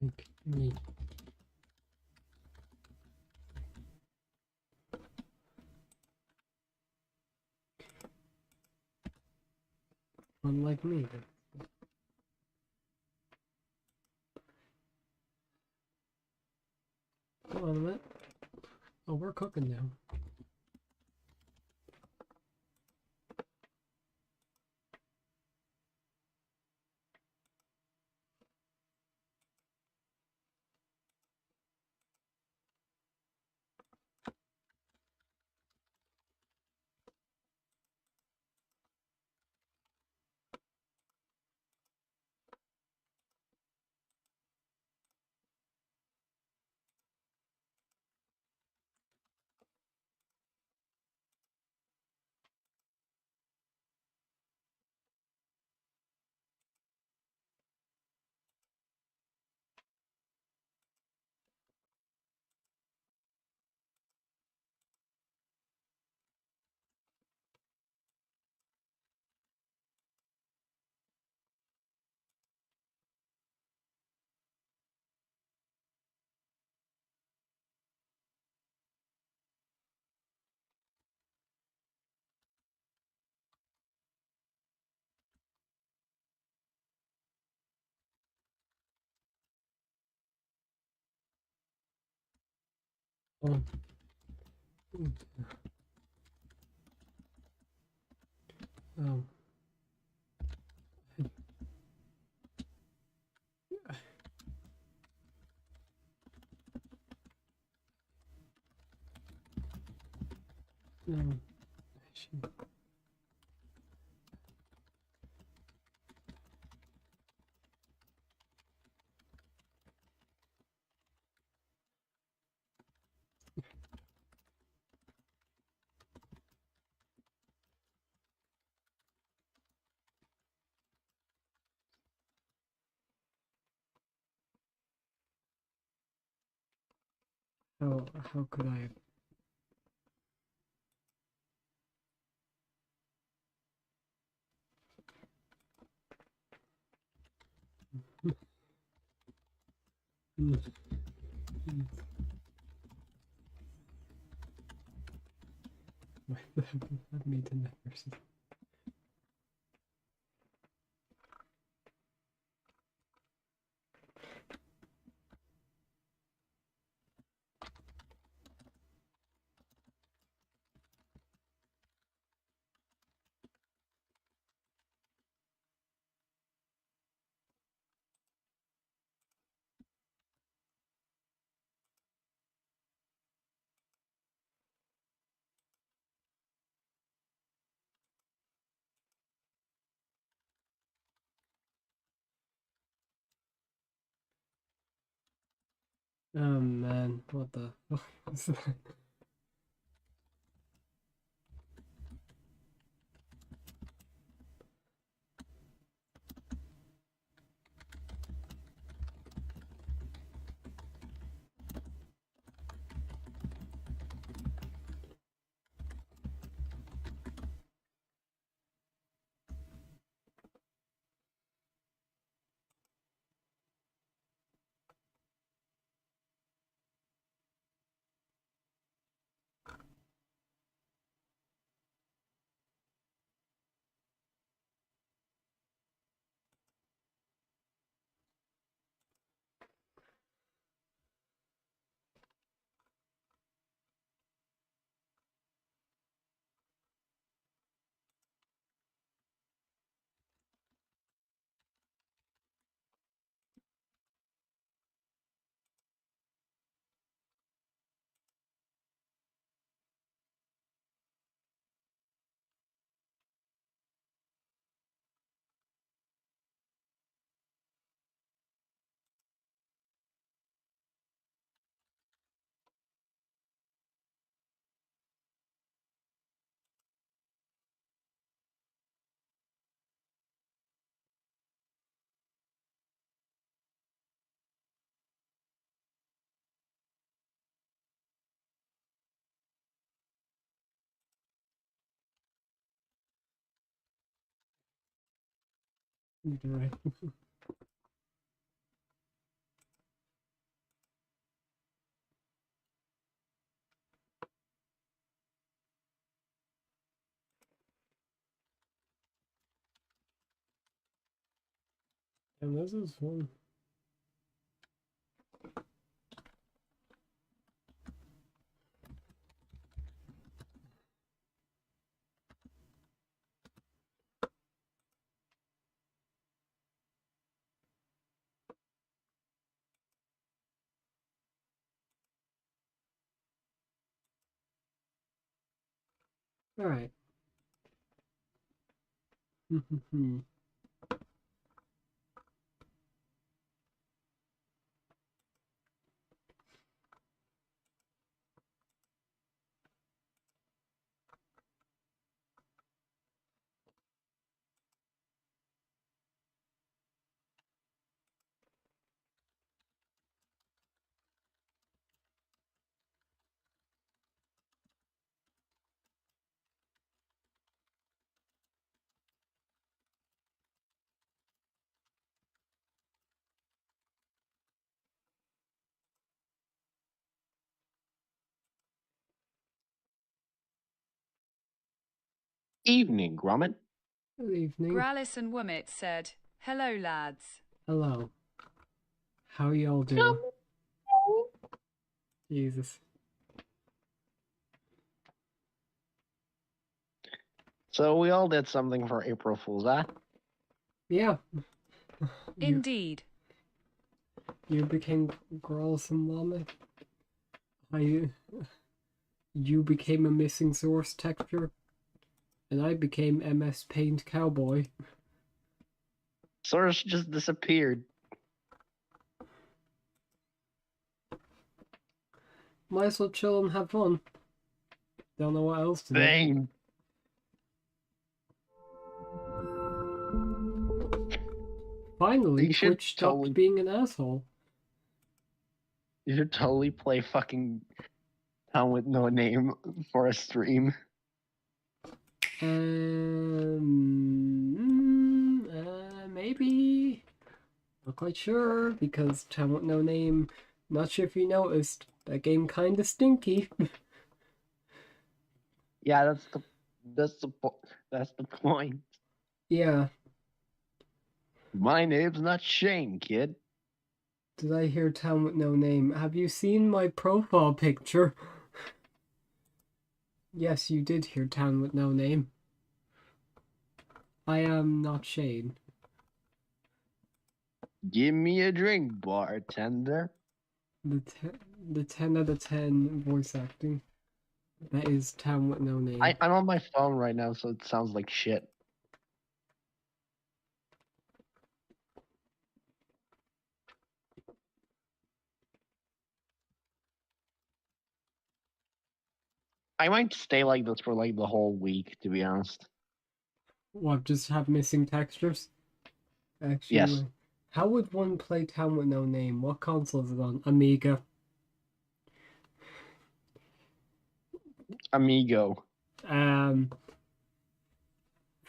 Like me. Unlike me. Hold on a minute. Oh, we're cooking now. Oh. Oh. No. How could I? That made the numbers. Oh man, what the fuck was that? You're right. And this is fun. Alright. Evening, Gromit. Good evening. Gralis and Woomit said, "Hello, lads." Hello. How y'all doing? Jesus. So we all did something for April Fool's, huh? Yeah. Indeed. You became Grolls and Vomit. You became a missing source texture. And I became MS Paint Cowboy. Source just disappeared. Might as well chill and have fun. Don't know what else to do. Bane. Finally, Twitch stopped being an asshole. You should totally play fucking Town with No Name for a stream. Maybe. Not quite sure, because Town with No Name, not sure if you noticed, that game kinda stinky. Yeah, that's the point. Yeah. My name's not Shane, kid. Did I hear Town with No Name? Have you seen my profile picture? Yes, you did hear Town with No Name. I am not Shane. Give me a drink, bartender. The 10 out of 10 voice acting. That is Town with No Name. I'm on my phone right now, so it sounds like shit. I might stay like this for like the whole week, to be honest. What, just have missing textures? Actually, yes. How would one play Town with No Name? What console is it on? Amiga. Amigo. From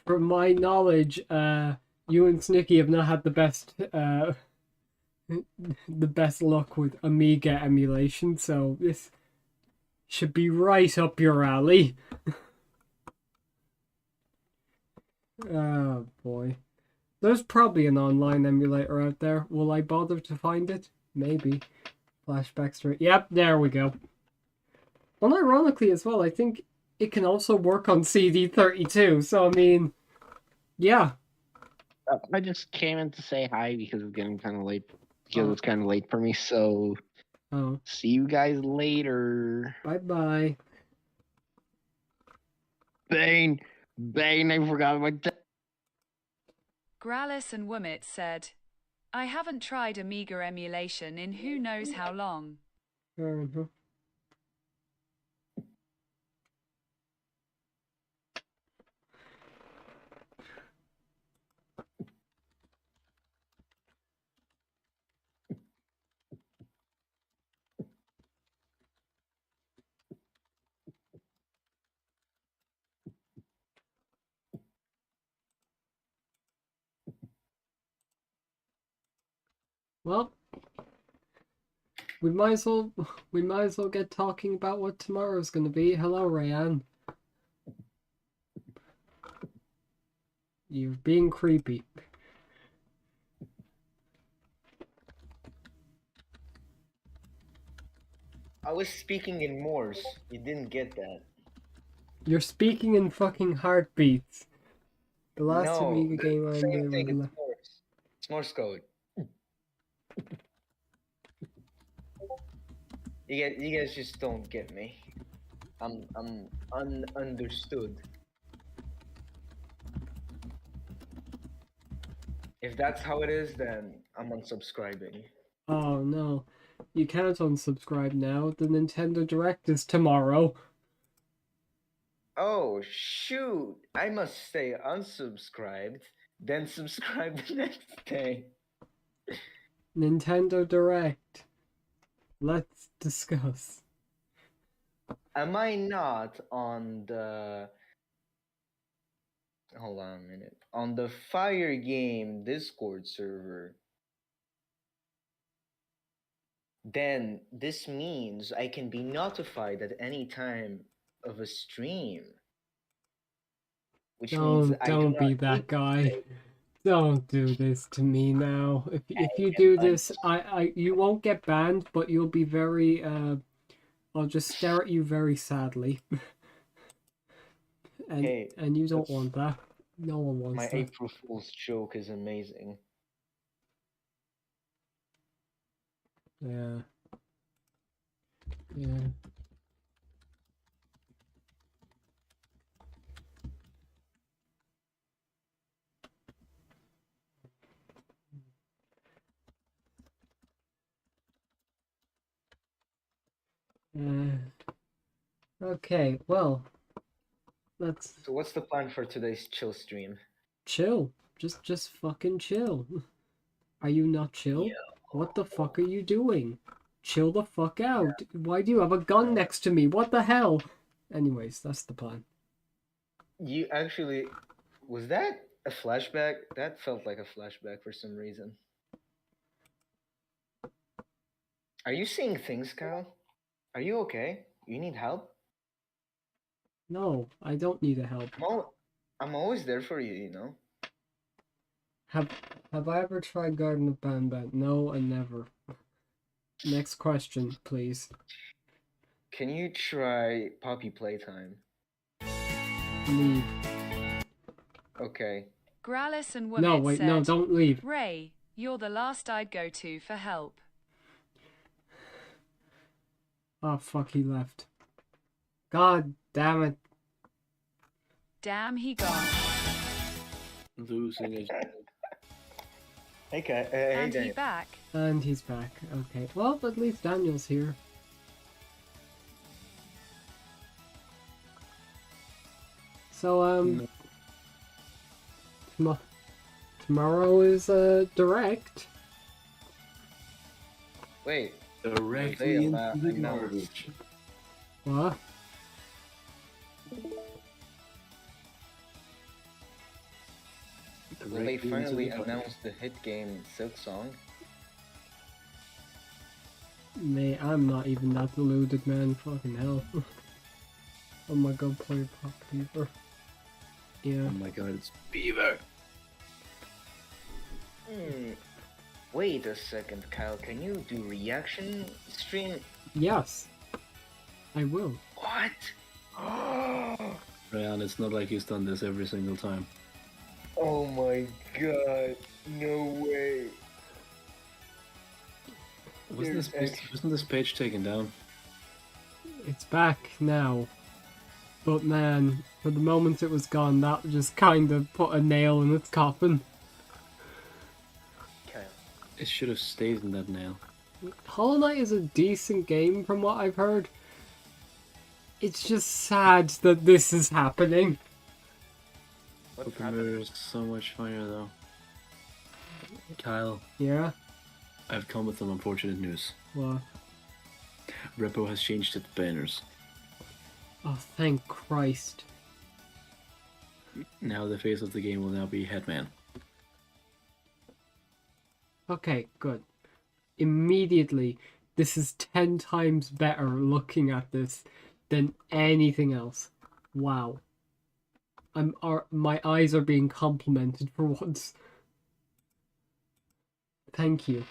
my knowledge, you and Snicky have not had the best luck with Amiga emulation, so this should be right up your alley. Oh boy. There's probably an online emulator out there. Will I bother to find it? Maybe. Flashback straight. Yep, there we go. Unironically as well, I think it can also work on CD32. So, I mean, yeah. I just came in to say hi because it's getting kind of late. Because it's kind of late for me, so... Oh. See you guys later. Bye-bye. Bane, I forgot my... Gralis and Woomit said, "I haven't tried Amiga emulation in who knows how long." Fair enough. Well, we might as well get talking about what tomorrow's going to be. Hello, Rayanne. You're being creepy. I was speaking in Morse. You didn't get that. You're speaking in fucking heartbeats. The last No, Amiga game I same remember thing. was It's Morse. It's Morse code. You guys just don't get me. I'm understood. If that's how it is, then I'm unsubscribing. Oh no. You can't unsubscribe now. The Nintendo Direct is tomorrow. Oh shoot! I must stay unsubscribed, then subscribe the next day. Nintendo Direct. Let's discuss. Am I not on the... Hold on a minute. On the Fire Game Discord server, then this means I can be notified at any time of a stream. Which means I do Don't not be need that to guy. stay. Don't do this to me now. If you do this, you won't get banned, but you'll be very I'll just stare at you very sadly. Hey, and you don't that's- want that. No one wants My that. April Fool's joke is amazing. Yeah. Yeah. Okay, well, let's So what's the plan for today's chill stream? chill. Just fucking chill. Are you not chill? What the fuck are you doing? Chill the fuck out. Why do you have a gun next to me? What the hell? Anyways, that's the plan. You actually... Was that a flashback? That felt like a flashback for some reason. Are you seeing things, Kyle? Are you okay? You need help? No, I don't need a help. I'm always there for you, you know? Have I ever tried Garden of Banban? No, and never. Next question, please. Can you try Poppy Playtime? Leave. Okay. Gralis and Woollit No, wait, said, no, don't leave. Ray, you're the last I'd go to for help. Oh, fuck, he left. God damn it. Damn, he gone. Losing is Hey, hey, And he Daniel. back. And he's back. Okay, well, at least Daniel's here. So, tomorrow is, direct. Wait, directly they into the announced... garbage. What? Will they finally announce the hit game Silk Song? I'm not even that deluded, man. Fucking hell. Oh my god, play Pop Beaver. Yeah. Oh my god, it's Beaver! Wait a second, Kyle. Can you do reaction stream? Yes. I will. What? Ryan, it's not like he's done this every single time. Oh my god. No way. Wasn't this page taken down? It's back now. But man, for the moment it was gone, that just kind of put a nail in its coffin. Kyle. It should have stayed in that nail. Hollow Knight is a decent game from what I've heard. It's just sad that this is happening. What's Pokemon happening? is so much funnier though. Kyle, Yeah? I've come with some unfortunate news. What? Repo has changed its banners. Oh, thank Christ. Now the face of the game will now be Headman. Okay, good. Immediately, this is 10 times better looking at this than anything else. Wow. My eyes are being complimented for once. Thank you.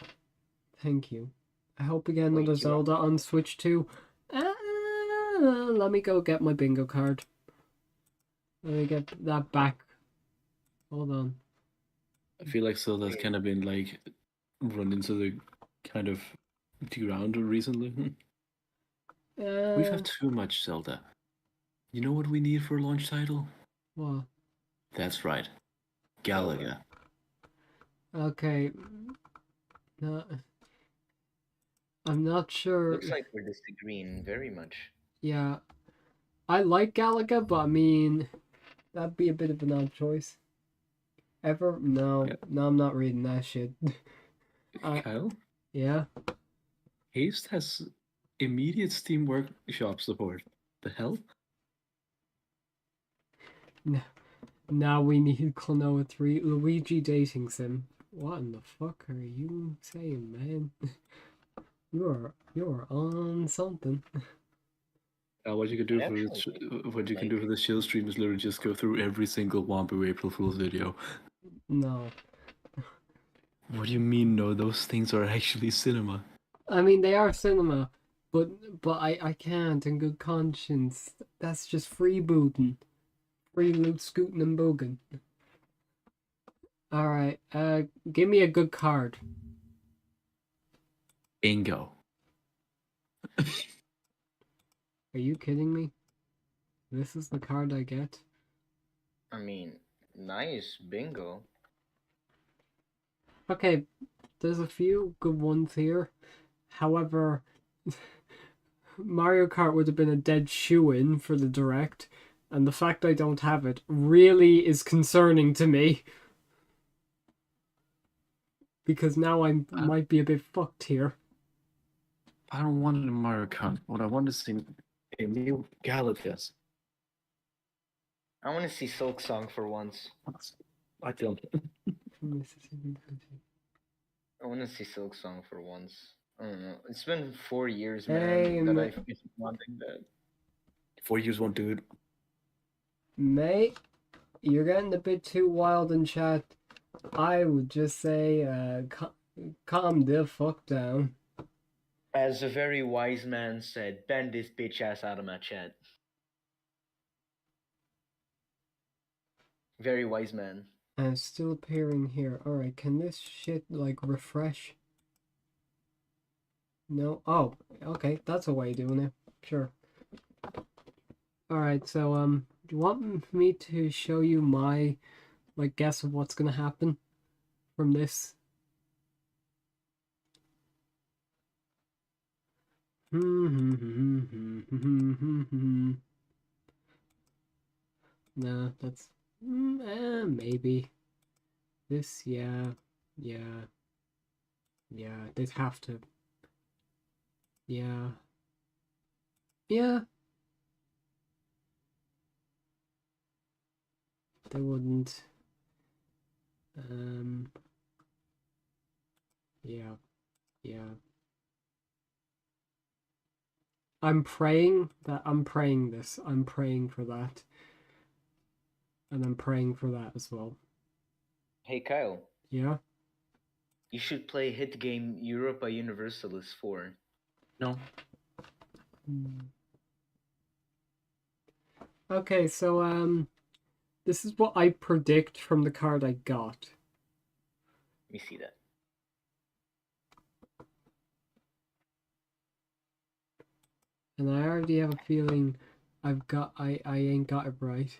Thank you. I hope we get another Wait, you Zelda on Switch too. Let me go get my bingo card. Let me get that back. Hold on. I feel like Zelda's kind of been like run into the kind of ground recently. We've had too much Zelda. You know what we need for a launch title? What? That's right, Galaga. Okay. No, I'm not sure. Looks like we're disagreeing very much. Yeah. I like Galaga, but I mean, that'd be a bit of an odd choice. Ever? No. Yeah. No, I'm not reading that shit. Kyle, Yeah? Haste has immediate Steam Workshop support. The hell? Now we need Klonoa 3 Luigi dating sim. What in the fuck are you saying, man? You're on something. What you can do I for actually what you can like- do for this chill stream is literally just go through every single Wampu April Fool's video. No. What do you mean? No, those things are actually cinema. I mean, they are cinema, but I can't in good conscience. That's just freebooting. Free loot scooting and booging. Alright, give me a good card. Bingo. Are you kidding me? This is the card I get? I mean, nice bingo. Okay, there's a few good ones here. However, Mario Kart would have been a dead shoe-in for the Direct, and the fact I don't have it really is concerning to me. Because now I might be a bit fucked here. I don't want a Mario Kart. What I want is a new Galaga. I want to see Silk Song for once. I don't. I want to see Silk Song for once. I don't know. It's been 4 years, Hey, man, that ma- I've been wanting that. 4 years won't do it. Mate, you're getting a bit too wild in chat. I would just say, calm the fuck down. As a very wise man said, bend this bitch ass out of my chat. Very wise man. And it's still appearing here. Alright, can this shit, like, refresh? No? Oh, okay, that's a way of doing it. Sure. Alright, so, do you want me to show you my, like, guess of what's gonna happen from this? No, that's... maybe. This, yeah. Yeah. Yeah, they'd have to. Yeah. Yeah. They wouldn't. Yeah. Yeah. I'm praying for this. I'm praying for that. And I'm praying for that as well. Hey Kyle, Yeah? you should play hit game Europa Universalis 4. No. Okay, so this is what I predict from the card I got. Let me see that. And I already have a feeling I ain't got it right.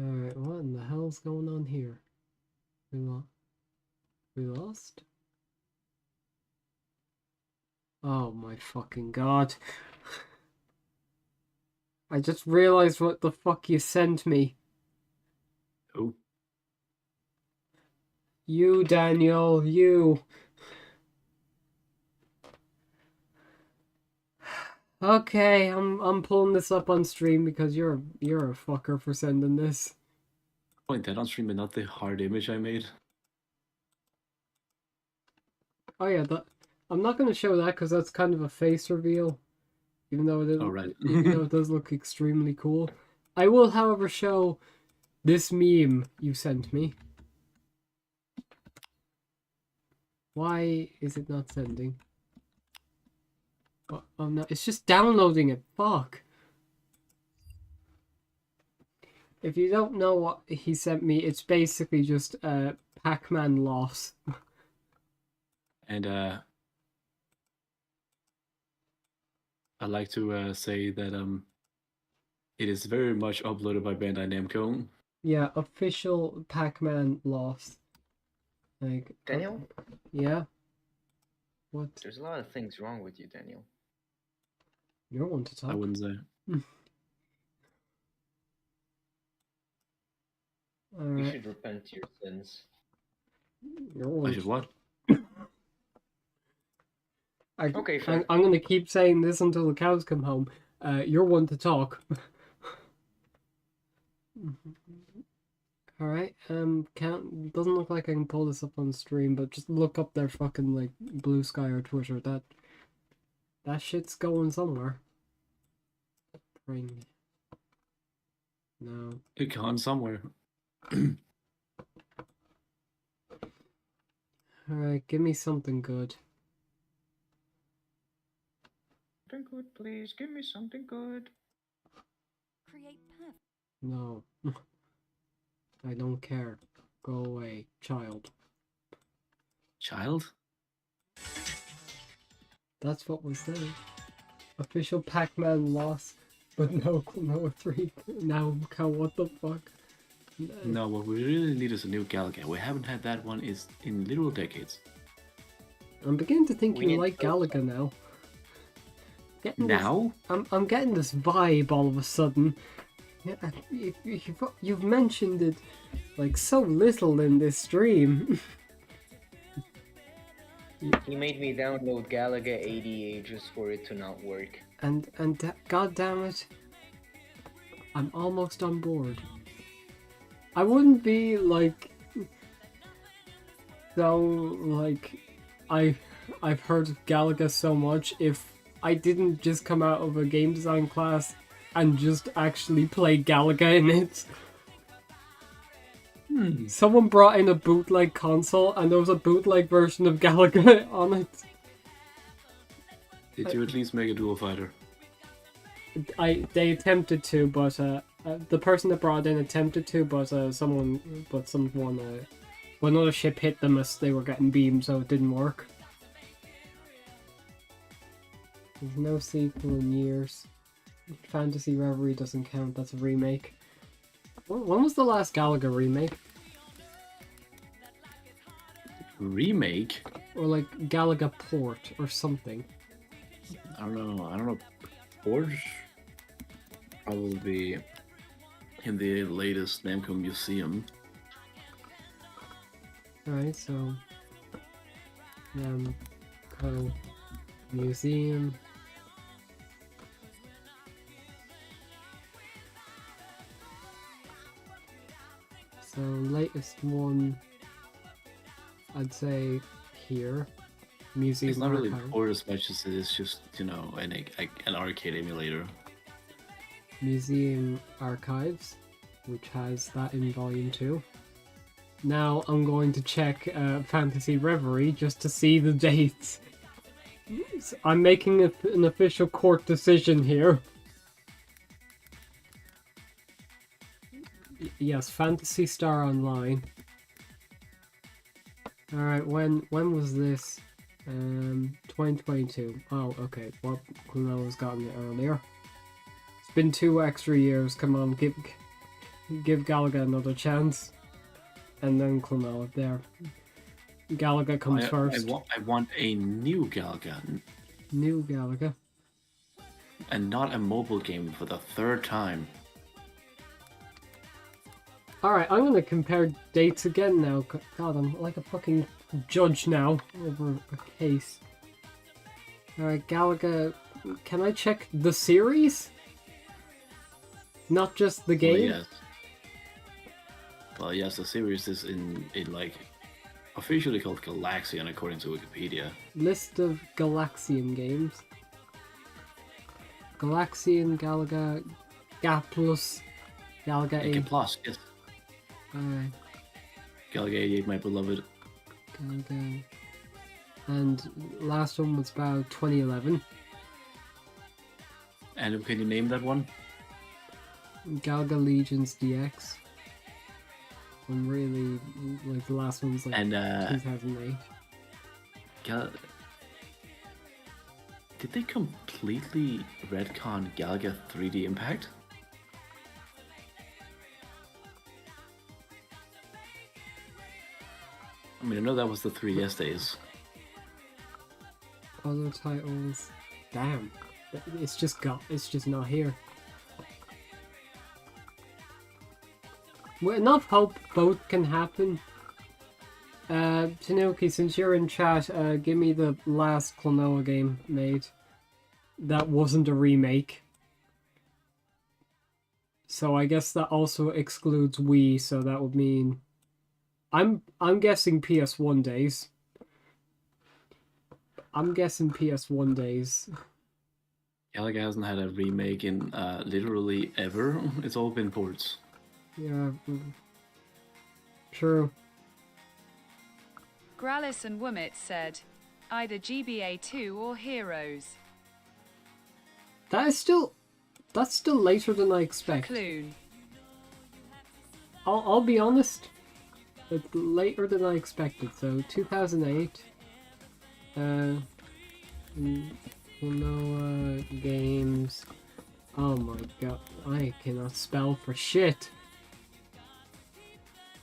Alright, what in the hell's going on here? We lost? Oh my fucking god. I just realized what the fuck you sent me. Who? You, Daniel, you. Okay, I'm pulling this up on stream because you're a fucker for sending this. Point that on stream and not the hard image I made. Oh yeah, I'm not gonna show that because that's kind of a face reveal, even though it Oh, right. even though it does look extremely cool. I will, however, show this meme you sent me. Why is it not sending? Oh no, it's just downloading it. Fuck. If you don't know what he sent me, it's basically just a Pac-Man loss. And I'd like to say that it is very much uploaded by Bandai Namco. Yeah, official Pac-Man loss. Like Daniel, yeah. What? there's a lot of things wrong with you, Daniel. You're one to talk. I wouldn't say. You Alright. should repent your sins. You're one. I should what? Okay, fair. I'm gonna keep saying this until the cows come home. You're one to talk. Alright, doesn't look like I can pull this up on stream, but just look up their fucking like Bluesky or Twitter. That shit's going somewhere. Bring. No. It gone somewhere. Alright, give me something good. Something good, please. Give me something good. Create perfect. No. I don't care. Go away, child. Child? That's what was there. Official Pac-Man loss, but no 3. Now, what the fuck? No, what we really need is a new Galaga. We haven't had that one in literal decades. I'm beginning to think We you need like those. Galaga now. Getting Now? This, I'm getting this vibe all of a sudden. Yeah, you've mentioned it like so little in this stream. He made me download Galaga 80 just for it to not work. and god damn it, I'm almost on board. I wouldn't be like so like I've heard of Galaga so much if I didn't just come out of a game design class and just actually play Galaga in it. Someone brought in a bootleg console and there was a bootleg version of Galaga on it. Did you at least make a dual fighter? They attempted to, but the person that brought it in attempted to, but when another ship hit them as they were getting beamed, so it didn't work. There's no sequel in years. Fantasy Reverie doesn't count, that's a remake. When was the last Galaga remake? Remake? Or like Galaga port or something? I don't know. Forge? Probably be in the latest Namco museum. Alright, so museum. So latest one, I'd say here, museum It's not really archive. port as much as it is just, an arcade emulator. Museum archives, which has that in volume 2. Now I'm going to check Fantasy Reverie just to see the dates. I'm making an official court decision here. Yes, Fantasy Star Online. Alright, when was this? 2022. Oh, okay. Well, Kuno's gotten it earlier. It's been 2 extra years. Come on, give Galaga another chance. And then Kuno there. Galaga comes first. I want a new Galaga, New Galaga. and not a mobile game for the third time. Alright, I'm gonna compare dates again now. God, I'm like a fucking judge now over a case. Alright, Galaga. Can I check the series? Not just the game? Well, yes, the series is in officially called Galaxian according to Wikipedia. List of Galaxian games. Galaxian, Galaga, Gaplus, Galaga AK 8. Plus, yes. Alright. Galaga 88, my beloved. Galaga. And last one was about 2011. And can you name that one? Galaga Legions DX. I'm really like the last one was like And 2008. Did they completely retcon Galaga 3D Impact? I mean, I know that was the 3DS days. Other titles. Damn. It's just not here. With enough hope both can happen. Tanuki, since you're in chat, give me the last Klonoa game made. That wasn't a remake. So I guess that also excludes Wii, so that would mean I'm guessing PS1 days. I'm guessing PS1 days. Galaga hasn't had a remake in literally ever. It's all been ports. Yeah. True. Gralis and Womit said, either GBA 2 or Heroes. That's still later than I expect. Clune. I'll be honest. It's later than I expected. So 2008. Klonoa games. Oh my god, I cannot spell for shit.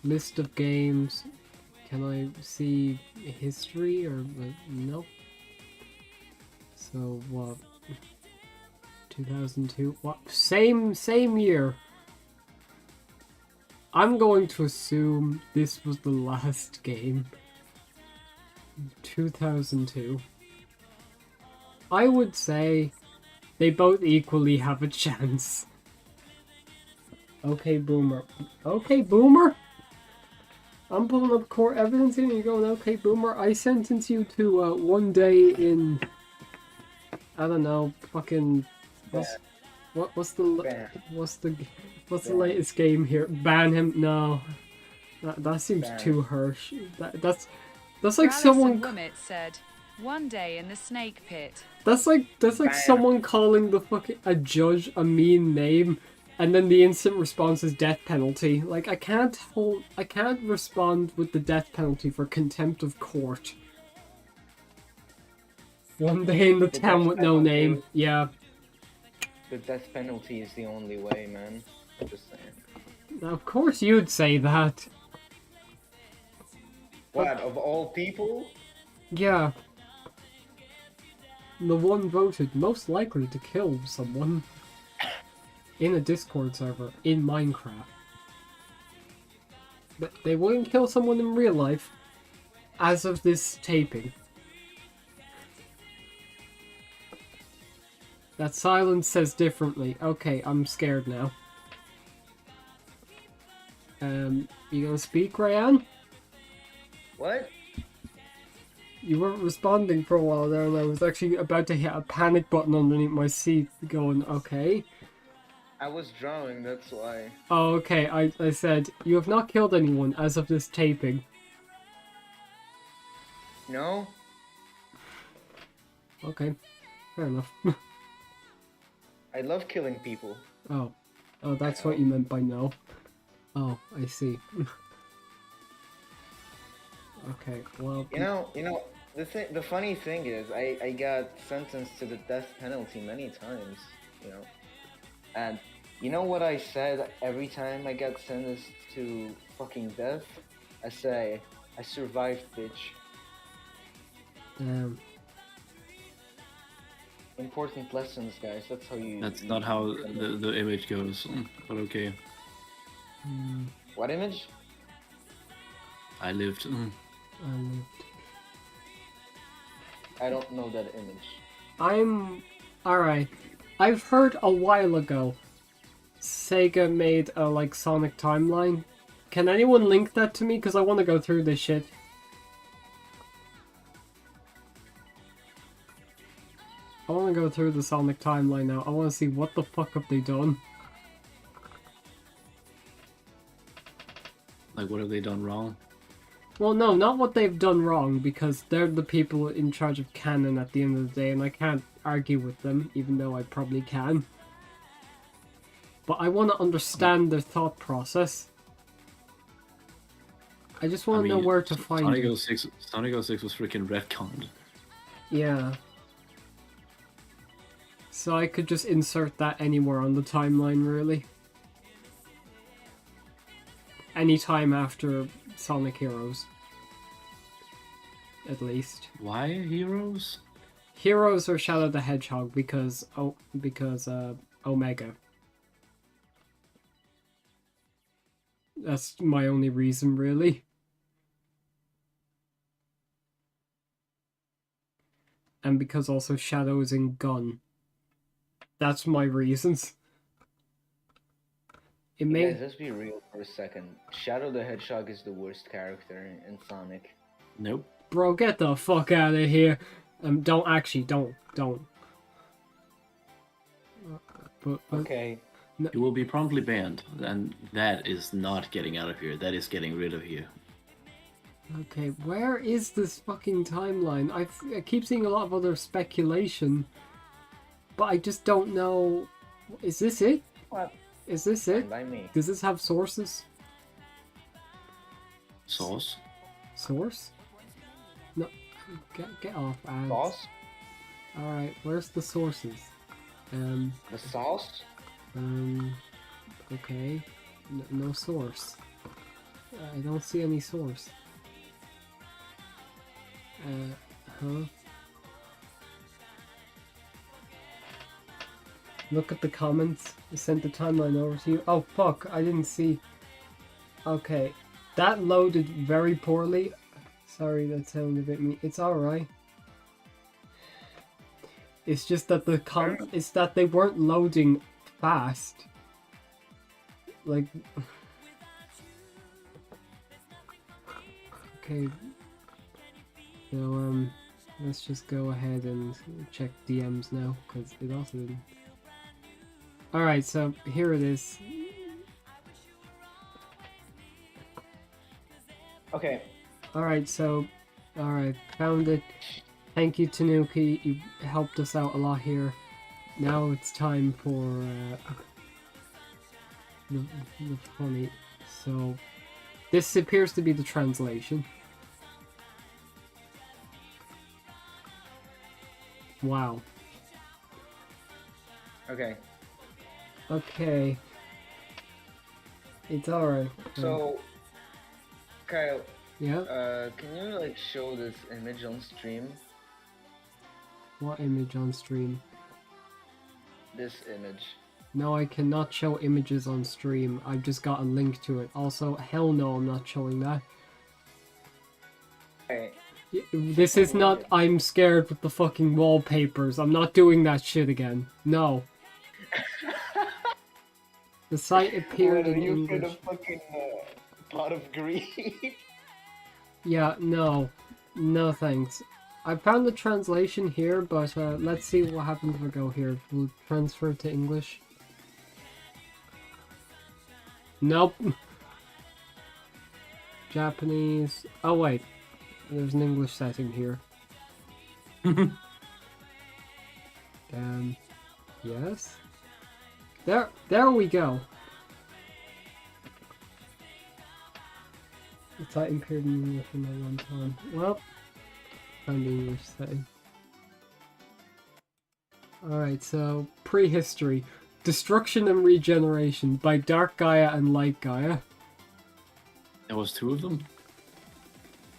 List of games. Can I see history or nope? So what? 2002. What? Same year. I'm going to assume this was the last game. 2002. I would say they both equally have a chance. Okay, Boomer. Okay, Boomer? I'm pulling up court evidence here and you're going, okay, Boomer, I sentence you to 1 day in... I don't know, fucking... What's the latest game here? Ban him? No. That seems too harsh. That's like Gralis someone... and Womit said, 1 day in the snake pit. That's like someone calling a judge a mean name, and then the instant response is death penalty. Like I can't respond with the death penalty for contempt of court. 1 day in the town with no name. Yeah. The death penalty is the only way, man. I'm just saying. Now, of course you'd say that. What, of all people? Yeah. The one voted most likely to kill someone in a Discord server in Minecraft. But they wouldn't kill someone in real life as of this taping. That silence says differently. Okay, I'm scared now. You gonna speak, Ryan? What? You weren't responding for a while there, and I was actually about to hit a panic button underneath my seat, going, okay. I was drawing, that's why. Oh, okay, I said, you have not killed anyone as of this taping. No? Okay, fair enough. I love killing people. Oh, that's what you meant by no. Oh, I see. Okay, well... You know, the funny thing is, I got sentenced to the death penalty many times, you know. And you know what I said every time I got sentenced to fucking death? I say, I survived, bitch. Important lessons, guys. That's how you... That's not how the image goes, but okay. What image? I lived. I don't know that image. Alright. I've heard a while ago Sega made a, like, Sonic timeline. Can anyone link that to me? Because I want to go through this shit. I want to go through the Sonic timeline now. I want to see what the fuck have they done. Like, what have they done wrong? Well, no, not what they've done wrong, because they're the people in charge of canon at the end of the day, and I can't argue with them, even though I probably can. But I want to understand their thought process. I just want to know where to find Sonic it. 06, Sonic 06 was freaking retconned. Yeah. So I could just insert that anywhere on the timeline, really. Anytime after Sonic Heroes. At least. Why Heroes? Heroes or Shadow the Hedgehog because Omega. That's my only reason, really. And because also Shadow is in Gun. That's my reasons. It may... Guys, let's be real for a second. Shadow the Hedgehog is the worst character in Sonic. Nope. Bro, get the fuck out of here. Don't. But Okay. You will be promptly banned, and that is not getting out of here. That is getting rid of you. Okay, where is this fucking timeline? I keep seeing a lot of other speculation, but I just don't know. Is this it? What? Is this it? By me. Does this have sources? Sauce? Source? No, get off ads. Sauce? Alright, where's the sources? The sauce? Okay. No source. I don't see any source. Huh? Look at the comments. I sent the timeline over to you. Oh, fuck. I didn't see. Okay. That loaded very poorly. Sorry, that sounded a bit mean. It's alright. It's just that it's that they weren't loading fast. Like... Okay. So, let's just go ahead and check DMs now, because it also didn't... Alright, so here it is. Okay. Alright, so... Alright, found it. Thank you, Tanuki. You helped us out a lot here. Now it's time for the funny. So, this appears to be the translation. Wow. Okay. Okay. It's alright. So, Kyle, Yeah? can you like show this image on stream? What image on stream? This image. No, I cannot show images on stream. I've just got a link to it. Also, hell no, I'm not showing that. Okay. This is not I'm scared with the fucking wallpapers. I'm not doing that shit again. No. The site appeared in you for English. the fucking pot of grief. Yeah, no. No thanks. I found the translation here, but let's see what happens if I go here. We'll transfer to English. Nope. Japanese. Oh wait. There's an English setting here. Yes. There we go. The site appeared in English in my one time. Well, found the English setting. Alright, so prehistory. Destruction and Regeneration by Dark Gaia and Light Gaia. There was two of them?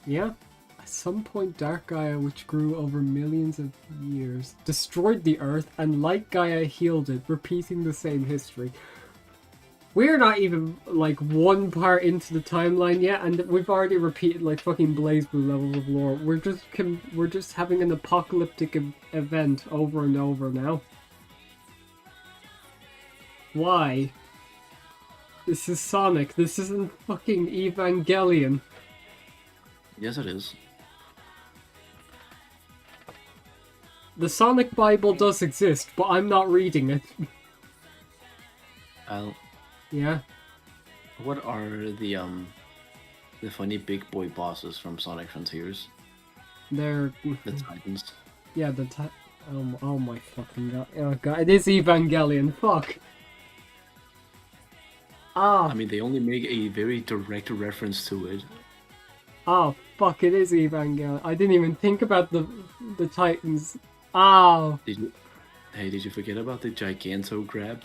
Yeah. At some point, Dark Gaia, which grew over millions of years, destroyed the Earth, and Light Gaia healed it, repeating the same history. We're not even, like, one part into the timeline yet, and we've already repeated, like, fucking BlazBlue levels of lore. We're just having an apocalyptic event over and over now. Why? This is Sonic. This isn't fucking Evangelion. Yes, it is. The Sonic Bible does exist, but I'm not reading it. Al, Yeah? what are the The funny big boy bosses from Sonic Frontiers. They're The Titans. yeah, oh my fucking god. Oh god, it is Evangelion. Fuck. Ah, I mean, they only make a very direct reference to it. oh fuck, it is Evangelion. I didn't even think about the Titans. Oh. Did you? Hey, did you forget about the Giganto grab?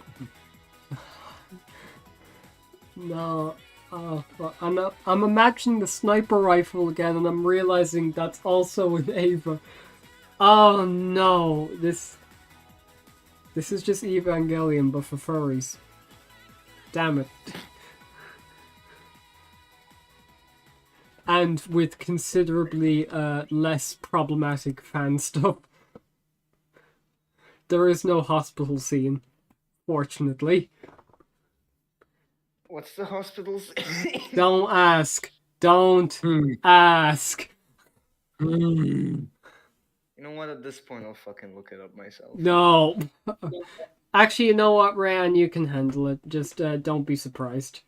No. Oh fuck. I'm imagining the sniper rifle again, and I'm realizing that's also in Ava. Oh no, this is just Evangelion, but for furries. Damn it. And with considerably less problematic fan stuff. There is no hospital scene, fortunately. What's the hospital? Don't ask. Don't ask. You know what? At this point, I'll fucking look it up myself. No. Actually, you know what, Ryan? You can handle it. Just don't be surprised.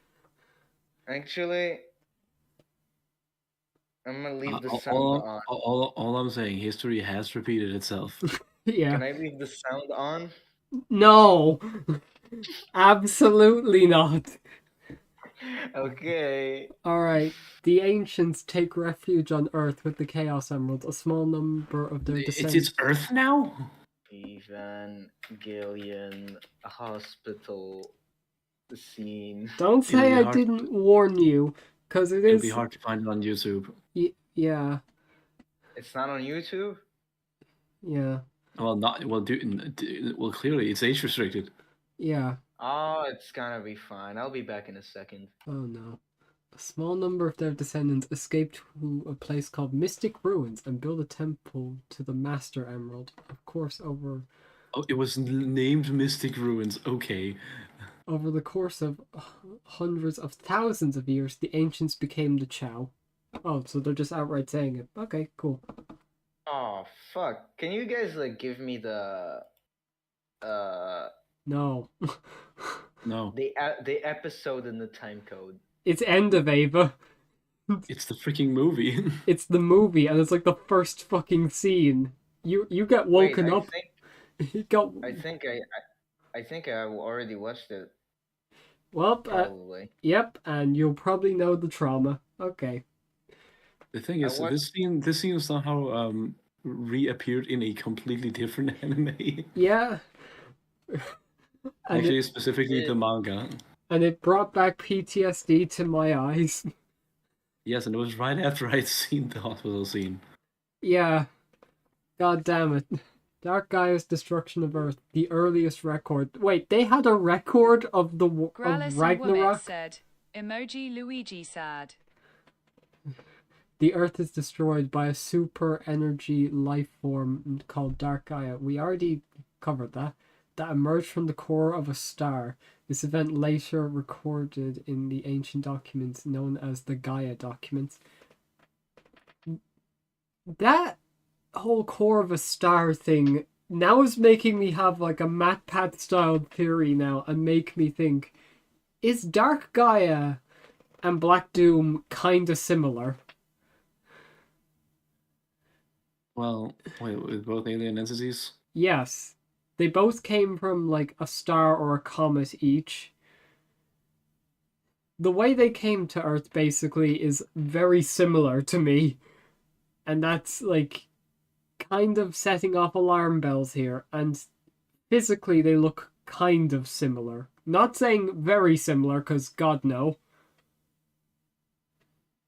Actually, I'm gonna leave the sound on. All I'm saying, history has repeated itself. Yeah. Can I leave the sound on? No. Absolutely not. Okay. Alright. The ancients take refuge on Earth with the Chaos Emerald. A small number of their descendants. It's Earth now? Evangelion hospital scene. Don't say I didn't warn you, because It'll be hard to find it on YouTube. Yeah. It's not on YouTube? Yeah. Well, clearly it's age restricted. Yeah. Oh, it's gonna be fine. I'll be back in a second. Oh no. A small number of their descendants escaped to a place called Mystic Ruins and built a temple to the Master Emerald. Of course, over it was named Mystic Ruins. Okay. Over the course of hundreds of thousands of years, the ancients became the Chow. Oh, so they're just outright saying it. Okay, cool. Oh fuck! Can you guys give me the No. No. the episode and the time code? It's End of Ava. It's the freaking movie. It's the movie, and it's the first fucking scene. You get woken up. I think I already watched it. Well, probably. Yep, and you'll probably know the trauma. Okay. The thing is, this scene somehow reappeared in a completely different anime. Yeah. Actually, specifically the manga. And it brought back PTSD to my eyes. Yes, and it was right after I'd seen the hospital scene. Yeah. God damn it. Dark Gaia's destruction of Earth, the earliest record. Wait, they had a record of the of Ragnarok? Said, emoji Luigi sad. The Earth is destroyed by a super energy life form called Dark Gaia. We already covered that. That emerged from the core of a star. This event later recorded in the ancient documents known as the Gaia documents. That whole core of a star thing now is making me have a MatPat style theory now and make me think, is Dark Gaia and Black Doom kind of similar? Well, wait, with both alien entities? Yes. They both came from a star or a comet each. The way they came to Earth basically is very similar to me. And that's kind of setting off alarm bells here. And physically they look kind of similar. Not saying very similar, because God no.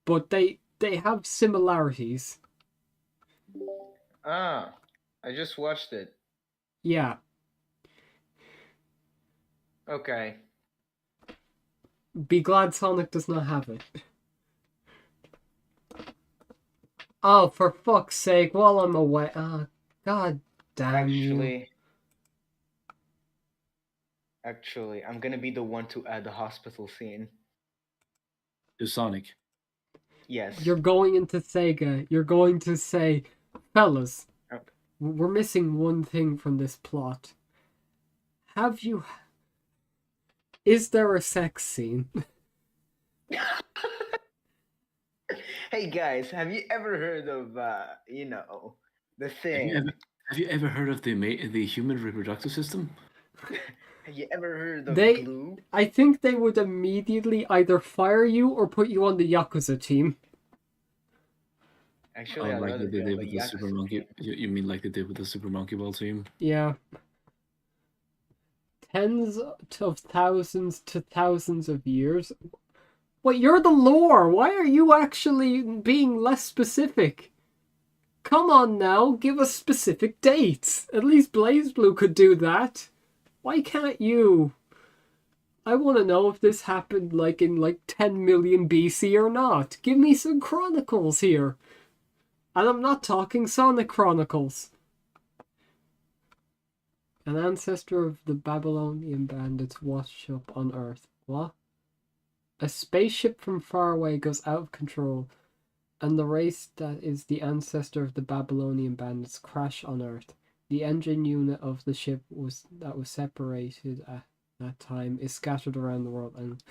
But they have similarities. Ah, I just watched it. Yeah. Okay. Be glad Sonic does not have it. Oh, for fuck's sake, while I'm away. God damn you. Actually, I'm gonna be the one to add the hospital scene. To Sonic. Yes. You're going into Sega. You're going to say, fellas, we're missing one thing from this plot. Is there a sex scene? Hey guys, have you ever heard of the thing? Have you ever heard of the human reproductive system? Have you ever heard of They, glue? I think they would immediately either fire you or put you on the Yakuza team. Actually, Oh, I'd like rather they be on did the with the Super Yakuza Monkey. team. You mean like they did with the Super Monkey Ball team? Yeah. Tens of thousands to thousands of years. Wait, you're the lore. Why are you actually being less specific? Come on now, give us specific dates. At least BlazBlue could do that. Why can't you? I want to know if this happened like in 10 million BC or not. Give me some chronicles here. And I'm not talking Sonic Chronicles. An ancestor of the Babylonian bandits washed up on Earth. What? A spaceship from far away goes out of control, and the race that is the ancestor of the Babylonian bandits crash on Earth. The engine unit of the ship was separated at that time is scattered around the world and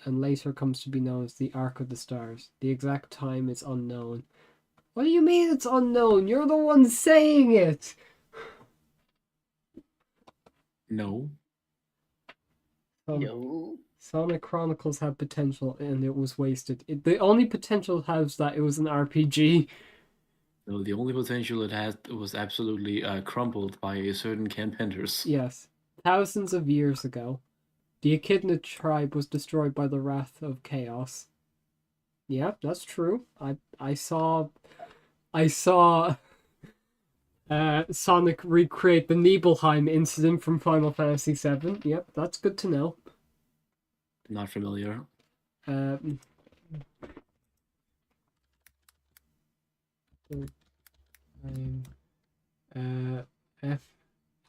later comes to be known as the Ark of the Stars. The exact time is unknown. What do you mean it's unknown? You're the one saying it. No. Yo. Sonic Chronicles had potential and it was wasted. The only potential has that it was an RPG. No, the only potential it had was absolutely crumbled by a certain Ken Penders. Yes. Thousands of years ago, the Echidna tribe was destroyed by the wrath of chaos. Yeah, that's true. I saw Sonic recreate the Nibelheim incident from Final Fantasy VII. Yep, that's good to know. Not familiar.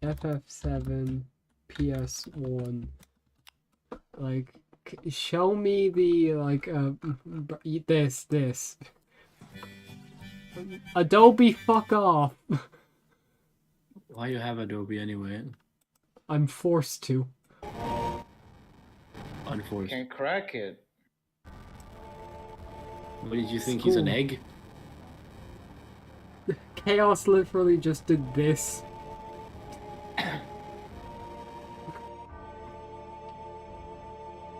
FF7 PS1. Like, show me the this. Adobe, fuck off. Why you have Adobe anyway? I'm forced to. Unforced. Can't crack it. What did you think? He's an School. egg? Chaos literally just did this.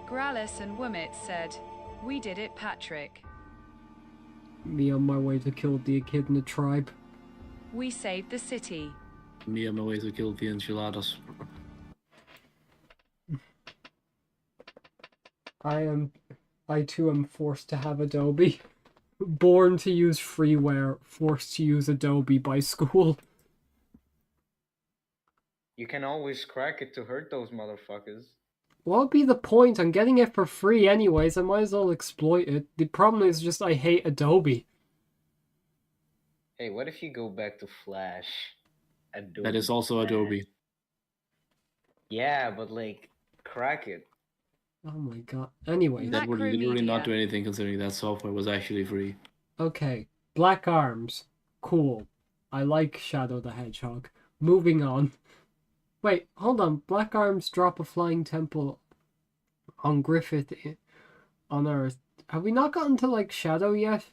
Gralis and Womit said, "We did it, Patrick. Me on my way to kill the Echidna tribe. We saved the city." Me on my way to kill the enchiladas. I too am forced to have Adobe. Born to use freeware, forced to use Adobe by school. You can always crack it to hurt those motherfuckers. What would be the point? I'm getting it for free anyways, I might as well exploit it. The problem is just I hate Adobe. Hey, what if you go back to Flash? Adobe That is also Flash. Adobe. Yeah, but like, crack it. Oh my god. Anyway. That would literally not Macromedia. do anything considering that software was actually free. Okay. Black Arms. Cool. I like Shadow the Hedgehog. Moving on. Wait, hold on. Black Arms drop a flying temple on Griffith on Earth. Have we not gotten to like Shadow yet?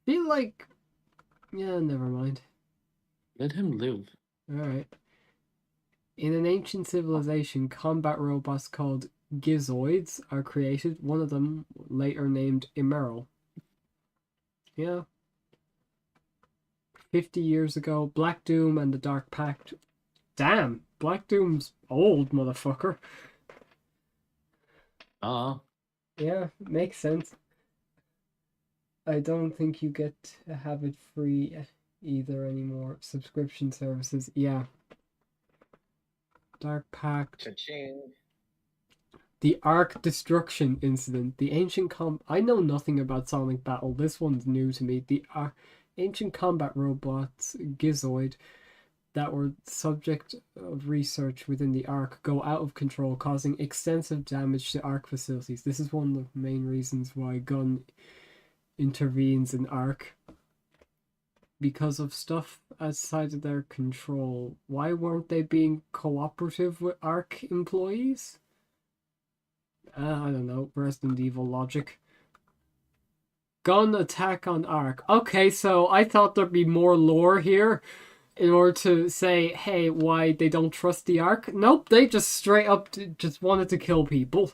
Feel like... Yeah, never mind. Let him live. Alright. In an ancient civilization, combat robots called Gizoids are created, one of them later named Emerald. Yeah. 50 years ago, Black Doom and the Dark Pact. Damn, Black Doom's old, motherfucker. Yeah, makes sense. I don't think you get to have it free either anymore. Subscription services, yeah. Dark Pact. Cha-ching. The Ark Destruction Incident. The ancient I know nothing about Sonic Battle. This one's new to me. The ancient combat robots, Gizoid, that were subject of research within the Ark go out of control, causing extensive damage to Ark facilities. This is one of the main reasons why Gun intervenes in Ark. Because of stuff outside of their control. Why weren't they being cooperative with Ark employees? I don't know. Resident Evil logic. Gun attack on Ark. Okay, so I thought there'd be more lore here in order to say, hey, why they don't trust the Ark. Nope, they just straight up just wanted to kill people.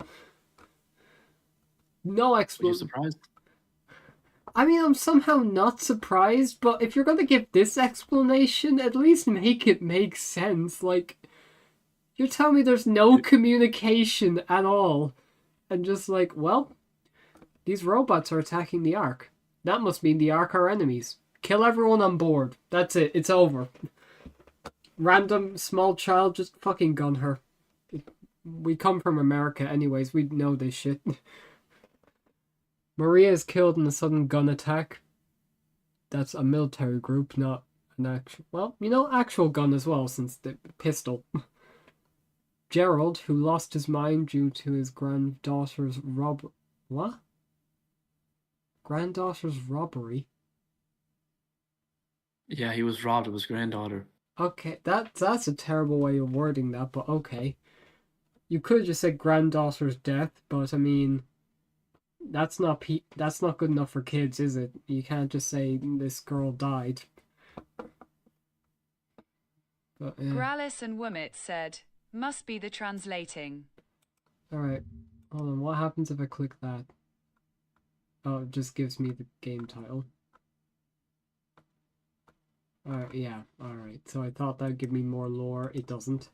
No Were you explanation. surprised? I mean, I'm somehow not surprised, but if you're gonna give this explanation, at least make it make sense. Like, you're telling me there's no communication at all, and just like, well, these robots are attacking the Ark. That must mean the Ark are enemies. Kill everyone on board. That's it. It's over. Random small child, just fucking gun her. We come from America anyways. We know this shit. Maria is killed in a sudden gun attack. That's a military group, not an actual... Well, you know, actual gun as well, since the pistol. Gerald, who lost his mind due to his granddaughter's What? Granddaughter's robbery? Yeah, he was robbed of his granddaughter. Okay, that's a terrible way of wording that, but okay. You could have just said granddaughter's death, but I mean, that's not good enough for kids, is it? You can't just say this girl died. But, Gralis and Womit said, must be the translating. Alright, hold on, what happens if I click that? Oh, it just gives me the game title. Yeah, alright, so I thought that would give me more lore, it doesn't.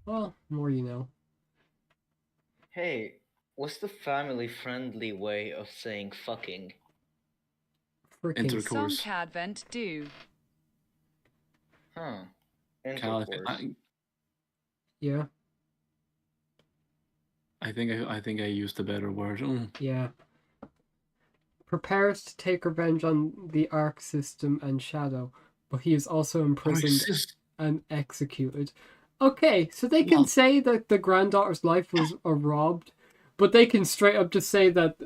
Well, more you know. Hey, what's the family-friendly way of saying fucking? Freaking Intercourse. Sonkadvent do. Huh. Cal, Intercourse. Yeah, I think I used a better word. yeah. Prepares to take revenge on the Ark system and Shadow, but he is also imprisoned and executed. Okay, so they can say that the granddaughter's life was robbed, but they can straight up just say that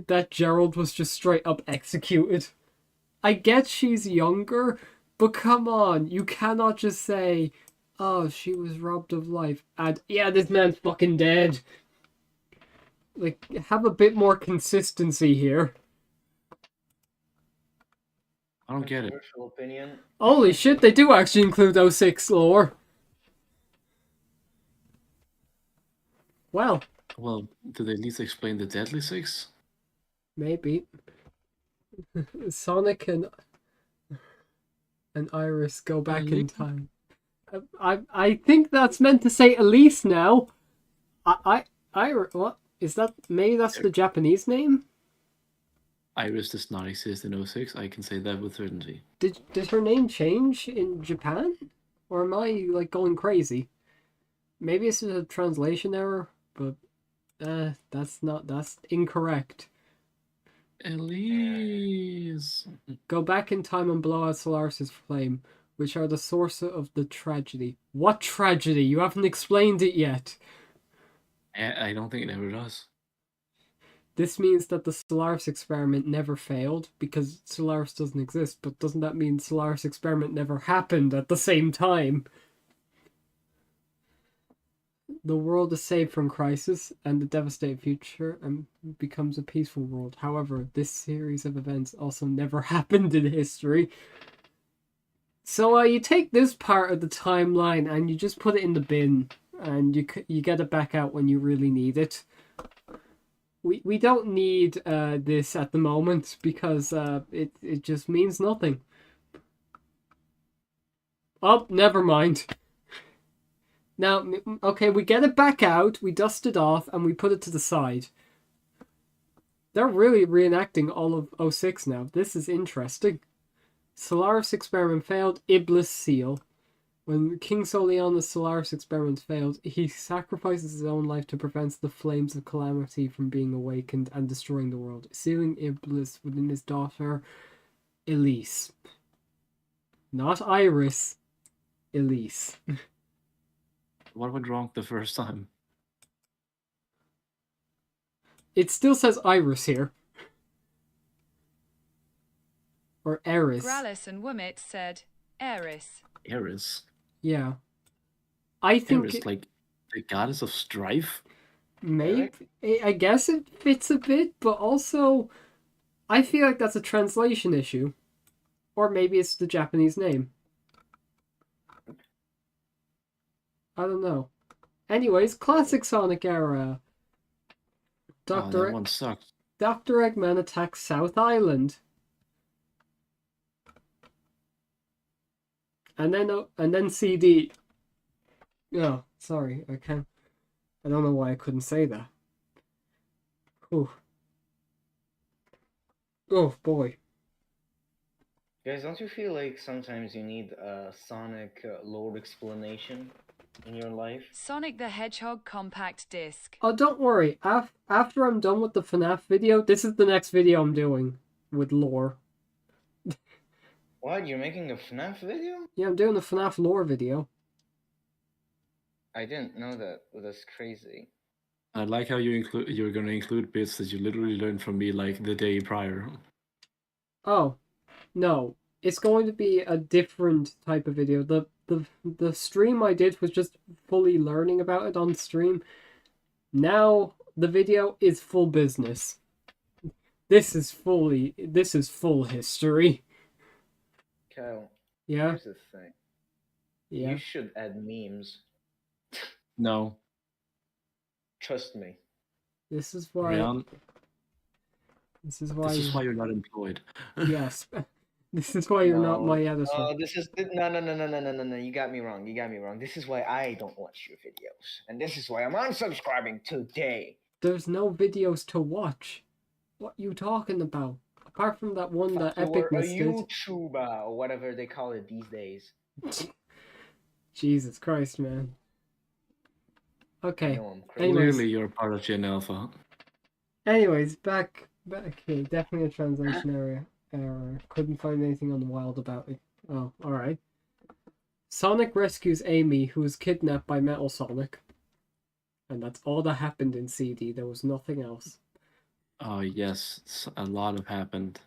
that Gerald was just straight up executed. I get she's younger, but come on, you cannot just say, oh, she was robbed of life, and yeah, this man's fucking dead. Like, have a bit more consistency here. I don't get it. Controversial opinion. Holy shit, they do actually include 06 lore. Well, do they at least explain the Deadly Six? maybe. Sonic and Iris go back in time. I think that's meant to say Elise now. What? Is that, maybe that's the Japanese name? Iris does not exist in 06. I can say that with certainty. Did her name change in Japan? Or am I, like, going crazy? Maybe it's a translation error, but that's incorrect. Elise. Go back in time and blow out Solaris' flame, which are the source of the tragedy. What tragedy? You haven't explained it yet. I don't think it ever does. This means that the Solaris experiment never failed, because Solaris doesn't exist, but doesn't that mean Solaris experiment never happened at the same time? The world is saved from crisis and the devastated future and becomes a peaceful world. However, this series of events also never happened in history. So you take this part of the timeline and you just put it in the bin, and you get it back out when you really need it. We don't need this at the moment because it just means nothing. Oh, never mind. Now, okay, we get it back out, we dust it off, and we put it to the side. They're really reenacting all of 06 now. This is interesting. Solaris experiment failed, Iblis seal. When King Soliana's Solaris experiment failed, he sacrifices his own life to prevent the flames of calamity from being awakened and destroying the world, sealing Iblis within his daughter, Elise. Not Iris, Elise. What went wrong the first time? It still says Iris here. Or Eris. Gralis and Womit said, Eris. Eris? Yeah. I think... Eris, like the goddess of strife? maybe I guess it fits a bit, but also I feel like that's a translation issue. Or maybe it's the Japanese name. I don't know. Anyways, classic Sonic era. Oh, that one sucked. Dr. Eggman attacks South Island. And then CD. Oh, sorry, I can't. I don't know why I couldn't say that. Oh. Oh boy. Guys, don't you feel like sometimes you need a Sonic lore explanation in your life? Sonic the Hedgehog compact disc. Oh, don't worry. After I'm done with the FNAF video, this is the next video I'm doing with lore. What? You're making a FNAF video? Yeah, I'm doing a FNAF lore video. I didn't know that. Well, that's crazy. I like how you're going to include bits that you literally learned from me like the day prior. Oh, no. It's going to be a different type of video. The stream I did was just fully learning about it on stream. Now the video is full business. This is full history. Kyle, Yeah. here's the thing. Yeah. You should add memes. No. Trust me. This is why. Rian, This is why. this is why you're not employed. Yes. This is why you're not No, my editor. no, no. You got me wrong. You got me wrong. This is why I don't watch your videos, and this is why I'm unsubscribing today. There's no videos to watch. What you talking about? Apart from that one that You're a Epicness did. YouTuber or whatever they call it these days. Jesus Christ, man. I Okay. know I'm crazy. Anyways. Clearly, you're part of Gen Alpha. Anyways, back here. Definitely a translation error. Couldn't find anything on the wild about it. Oh, alright. Sonic rescues Amy, who is kidnapped by Metal Sonic. And that's all that happened in CD. There was nothing else. Oh, yes. A lot have happened.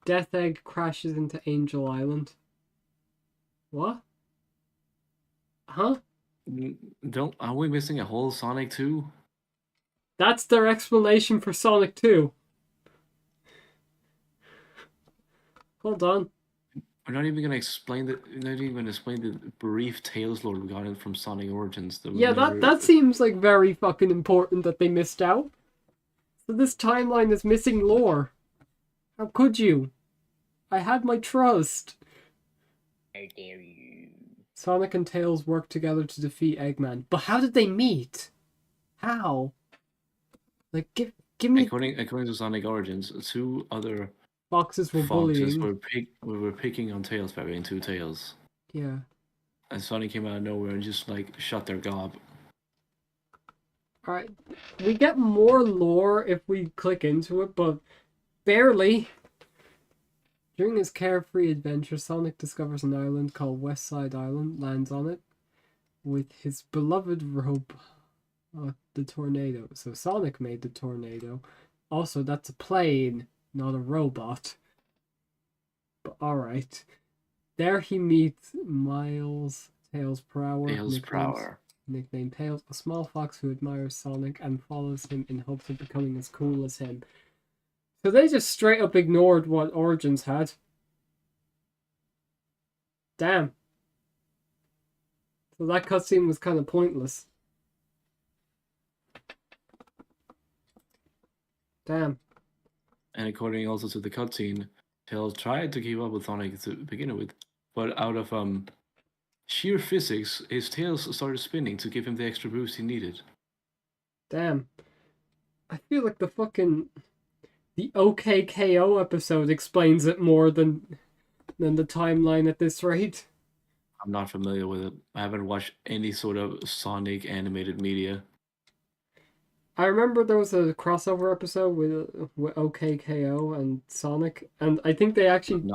Death Egg crashes into Angel Island. What? Huh? Are we missing a whole Sonic 2? That's their explanation for Sonic 2. Hold on. We're not even going to explain the. We're not even going to explain the brief Tales lore we got from Sonic Origins. Yeah, that seems like very fucking important that they missed out. So this timeline is missing lore. How could you? I had my trust. How dare you? Sonic and Tails work together to defeat Eggman. But how did they meet? How? Like, give me... According to Sonic Origins, two other Foxes were foxes bullying. were picking on Tails by being two Tails. Yeah. And Sonic came out of nowhere and just, like, shot their gob. Alright. We get more lore if we click into it, but barely. During his carefree adventure, Sonic discovers an island called West Side Island, lands on it with his beloved robot, the tornado. So Sonic made the tornado. Also, that's a plane, not a robot. But alright. There he meets Miles Tails Prower. Nicknamed Tails, a small fox who admires Sonic and follows him in hopes of becoming as cool as him. So they just straight up ignored what Origins had. Damn. So that cutscene was kind of pointless. Damn. And according also to the cutscene, Tails tried to keep up with Sonic to begin with, but out of sheer physics, his tails started spinning to give him the extra boost he needed. Damn. I feel like the OKKO episode explains it more than the timeline at this rate. I'm not familiar with it. I haven't watched any sort of Sonic animated media. I remember there was a crossover episode with OKKO and Sonic, and I think they actually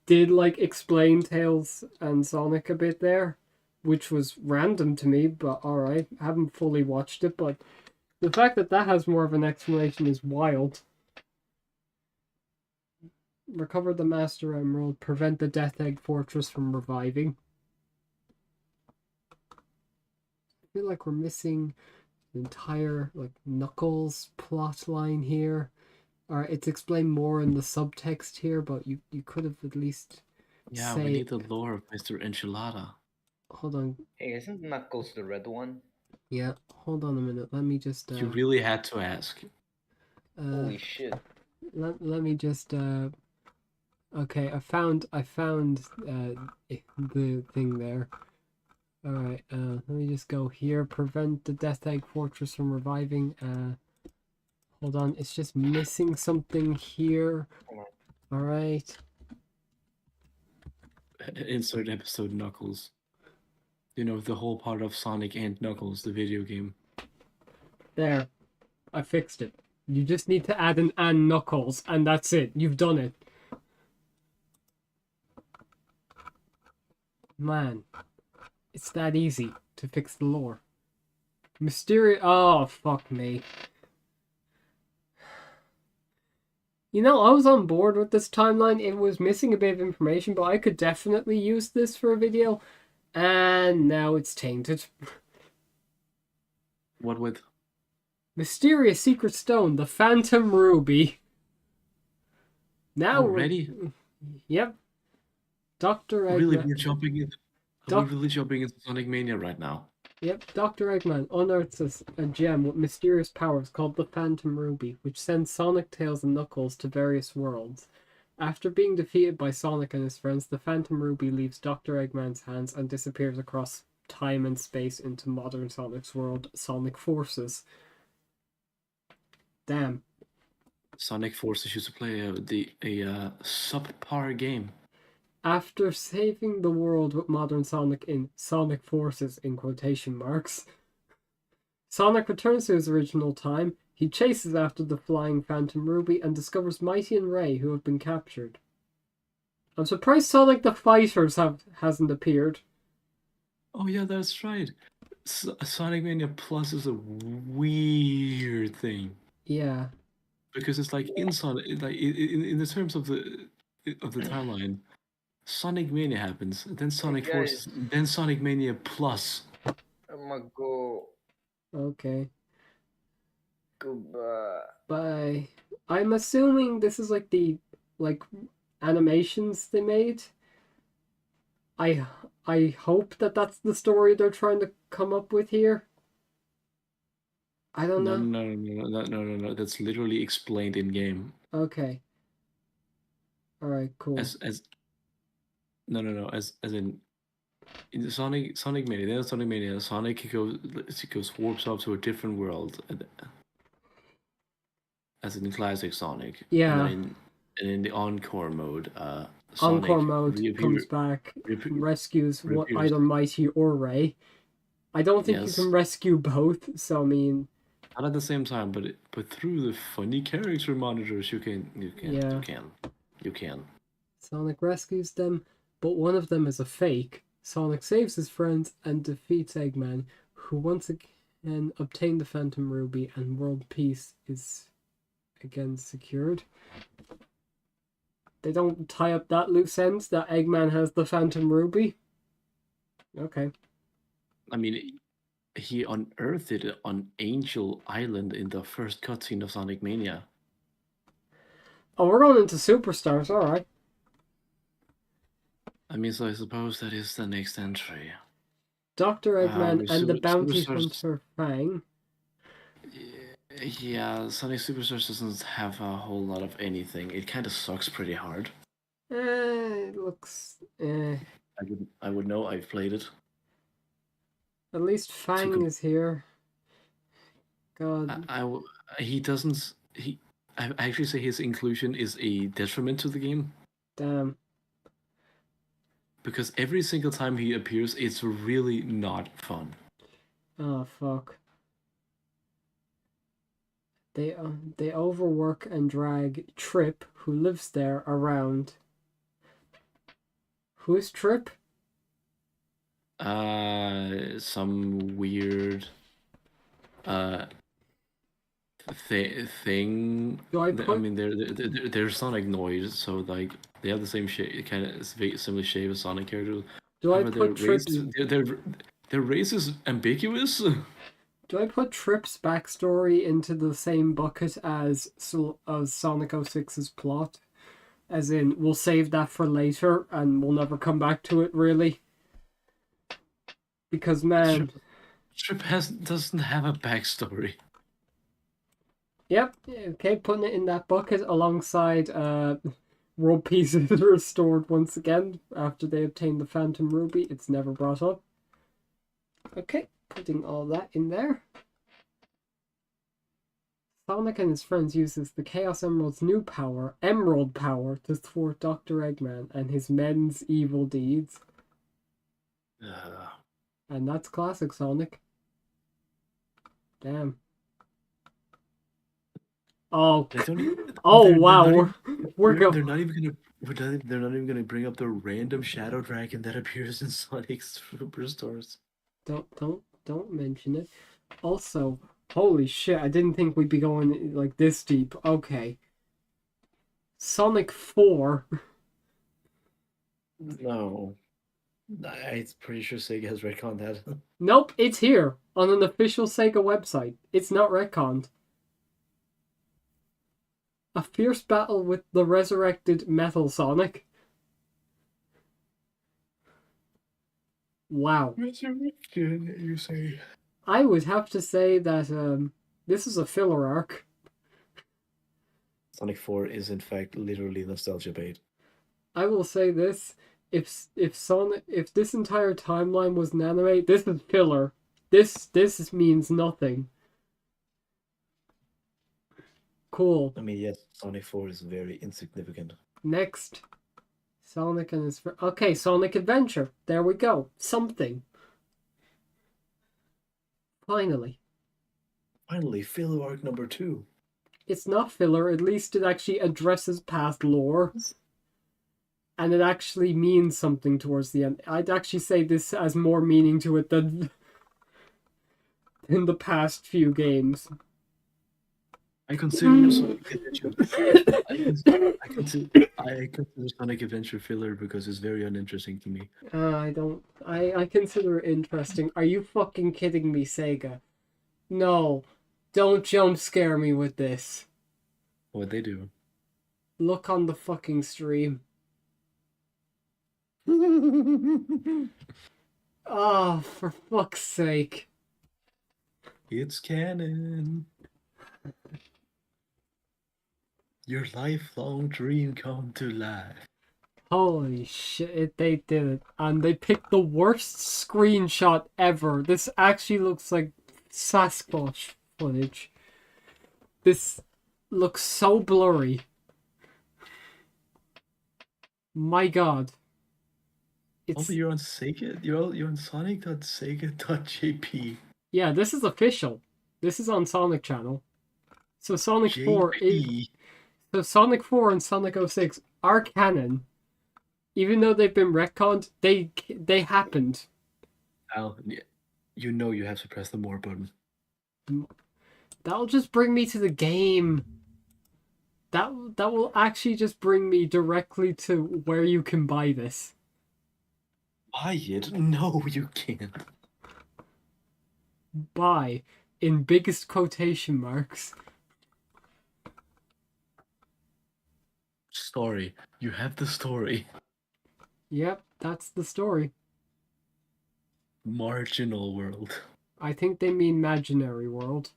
did like explain Tails and Sonic a bit there, which was random to me, but alright. I haven't fully watched it, but the fact that has more of an explanation is wild. Recover the Master Emerald, prevent the Death Egg Fortress from reviving. feel like we're missing the entire like Knuckles plot line here. Alright, it's explained more in the subtext here, but you could have at least Yeah, say... we need the lore of Mr. Enchilada. Hold on. Hey, isn't Knuckles the red one? Yeah, hold on a minute. Let me just... You really had to ask. Holy shit. Let me just... Okay, I found the thing there. Alright, let me just go here. Prevent the Death Egg Fortress from reviving. Hold on, it's just missing something here. Alright. Insert episode Knuckles. You know, the whole part of Sonic and Knuckles, the video game. There. I fixed it. You just need to add an and Knuckles, and that's it. You've done it. Man. It's that easy to fix the lore. Mysterious... Oh, fuck me. You know, I was on board with this timeline. It was missing a bit of information, but I could definitely use this for a video. And now it's tainted. What with? Mysterious secret stone, the Phantom Ruby. Now already? Yep. Dr. Eggman. Really, we're jumping in. We're really jumping into Sonic Mania right now. Yep, Dr. Eggman unearths a gem with mysterious powers called the Phantom Ruby, which sends Sonic, Tails, and Knuckles to various worlds. After being defeated by Sonic and his friends, the Phantom Ruby leaves Dr. Eggman's hands and disappears across time and space into modern Sonic's world, Sonic Forces. Damn. Sonic Forces used to play a subpar game. After saving the world with modern Sonic in Sonic Forces in quotation marks, Sonic returns to his original time. He chases after the flying Phantom Ruby and discovers Mighty and Ray, who have been captured. I'm surprised Sonic the Fighters hasn't appeared. Oh yeah, that's right. Sonic Mania Plus is a weird thing. Yeah. Because it's like in Sonic, like in the terms of the timeline, Sonic Mania happens, then Sonic Forces, then Sonic Mania Plus. I'm gonna go. Okay. Goodbye. Bye. I'm assuming this is like the animations they made. I hope that's the story they're trying to come up with here. I don't know. No. That's literally explained in game. Okay. All right. Cool. As in the Sonic Mania. Then Sonic Mania, Sonic goes warps off to a different world. As in classic Sonic. Yeah. And in the Encore mode, Sonic Encore mode comes back, rescues either Mighty or Ray. I don't think you can rescue both, so I mean... Not at the same time, but through the funny character monitors, you can. Sonic rescues them, but one of them is a fake. Sonic saves his friends and defeats Eggman, who once again obtained the Phantom Ruby, and world peace is again secured. They don't tie up that loose end that Eggman has the Phantom Ruby. Okay. I mean, he unearthed it on Angel Island in the first cutscene of Sonic Mania. Oh, we're going into Superstars, alright. I mean, so I suppose that is the next entry. Dr. Eggman and the Bounty Hunter Fang. Yeah, Sonic Superstars doesn't have a whole lot of anything. It kind of sucks pretty hard. It looks... I would know, I've played it. At least Fang is here. God. He doesn't... I actually say his inclusion is a detriment to the game. Damn. Because every single time he appears, it's really not fun. Oh, fuck. They overwork and drag Trip, who lives there, around. Who's Trip? Some weird thing. I mean, they're Sonic noise, so like they have the same shape, kind of similar shape as Sonic characters. Do I put Trip? Their race is ambiguous. Do I put Trip's backstory into the same bucket as Sonic 06's plot? As in, we'll save that for later and we'll never come back to it, really? Because, man... Trip doesn't have a backstory. Yep, okay, putting it in that bucket alongside World Peace is restored once again after they obtain the Phantom Ruby. It's never brought up. Okay, putting all that in there. Sonic and his friends uses the Chaos Emerald's new power, Emerald Power, to thwart Dr. Eggman and his men's evil deeds. And that's classic Sonic. Damn. Oh, wow. They're not even gonna bring up the random Shadow Dragon that appears in Sonic's Superstars. Don't mention it. Also, holy shit, I didn't think we'd be going like this deep. Okay. Sonic 4. No. I'm pretty sure Sega has retconned that. Nope, it's here on an official Sega website. It's not retconned. A fierce battle with the resurrected Metal Sonic. Wow. Resurrection, you say? I would have to say that this is a filler arc. Sonic 4 is in fact literally nostalgia bait. I will say this: if this entire timeline was an anime, this is filler. This means nothing. Cool. I mean, yes, Sonic 4 is very insignificant. Next, Sonic and his friend. Okay, Sonic Adventure. There we go. Something. Finally, filler arc number 2. it's not filler. At least it actually addresses past lore. And it actually means something towards the end. I'd actually say this has more meaning to it than in the past few games. I consider Sonic Adventure. I consider Sonic Adventure filler because it's very uninteresting to me. I consider it interesting. Are you fucking kidding me, Sega? No. Don't jump scare me with this. What'd they do? Look on the fucking stream. Oh, for fuck's sake. It's canon. Your lifelong dream come to life. Holy shit, they did it. And they picked the worst screenshot ever. This actually looks like Sasquatch footage. This looks so blurry. My god. Also, you're on Sega. You're on Sonic.sega.jp. Yeah, this is official. This is on Sonic Channel. So Sonic 4 is... So Sonic 4 and Sonic 06 are canon. Even though they've been retconned, they happened. Al, you know you have to press the more button. That'll just bring me to the game. That will actually just bring me directly to where you can buy this. Buy it? No, you can't. Buy, in biggest quotation marks. Story. You have the story. Yep, that's the story. Marginal world. I think they mean imaginary world.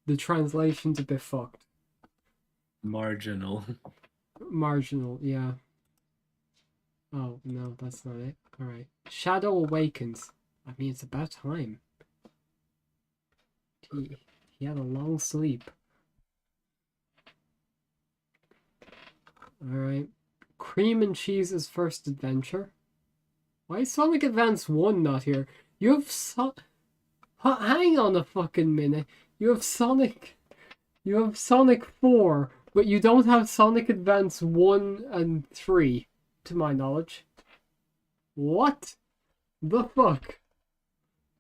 The translation's a bit fucked. Marginal. Marginal, yeah. Oh, no, that's not it. Alright. Shadow Awakens. I mean, it's about time. He had a long sleep. Alright. Cream and Cheese's first adventure. Why is Sonic Advance 1 not here? You have hang on a fucking minute. You have Sonic 4, but you don't have Sonic Advance 1 and 3, to my knowledge. What the fuck?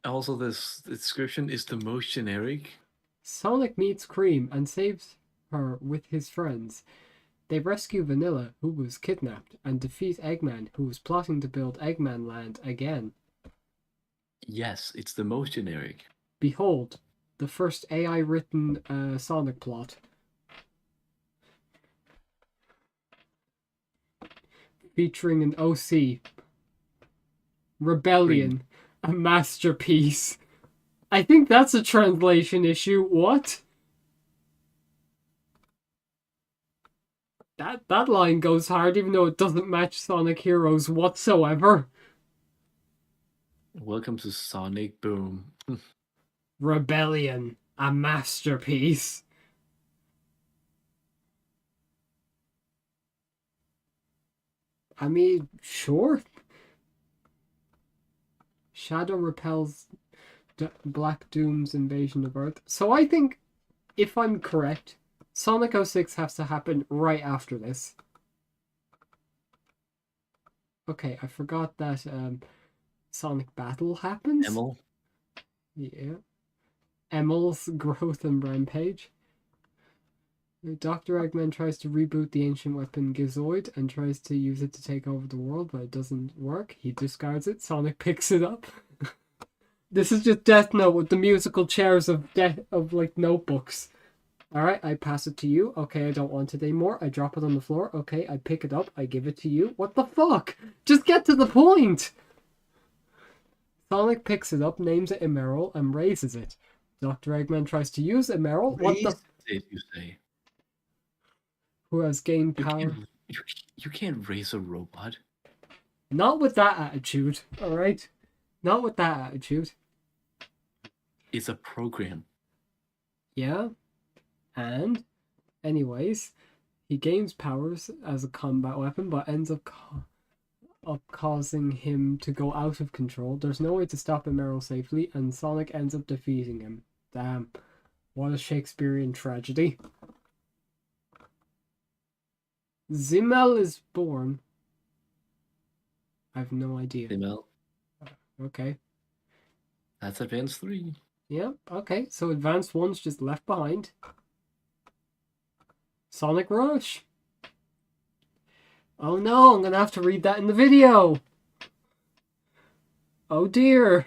Also, this description is the most generic. Sonic meets Cream and saves her with his friends. They rescue Vanilla, who was kidnapped, and defeat Eggman, who was plotting to build Eggman Land again. Yes, it's the most generic. Behold, the first AI-written Sonic plot. Featuring an OC. Rebellion. A masterpiece. I think that's a translation issue. What? That line goes hard even though it doesn't match Sonic Heroes whatsoever. Welcome to Sonic Boom. Rebellion. A masterpiece. I mean, sure. Shadow repels Black Doom's invasion of Earth. So I think, if I'm correct, Sonic 06 has to happen right after this. Okay, I forgot that Sonic Battle happens. Emil? Yeah. Emil's growth and rampage. Dr. Eggman tries to reboot the ancient weapon Gizoid and tries to use it to take over the world, but it doesn't work. He discards it. Sonic picks it up. This is just Death Note with the musical chairs of like notebooks. Alright, I pass it to you. Okay, I don't want it anymore. I drop it on the floor. Okay, I pick it up. I give it to you. What the fuck? Just get to the point! Sonic picks it up, names it Emerald, and raises it. Dr. Eggman tries to use Emerald. What the... Did you say? Who has gained power. You can't raise a robot. Not with that attitude, alright? Not with that attitude. It's a program. Yeah. And, anyways, he gains powers as a combat weapon, but ends up causing him to go out of control. There's no way to stop Emerald safely, and Sonic ends up defeating him. Damn. What a Shakespearean tragedy. Zimmel is born. I have no idea. Zimmel. Okay. That's Advance 3. Yeah, okay. So Advanced 1's just left behind. Sonic Rush. Oh no, I'm gonna have to read that in the video. Oh dear.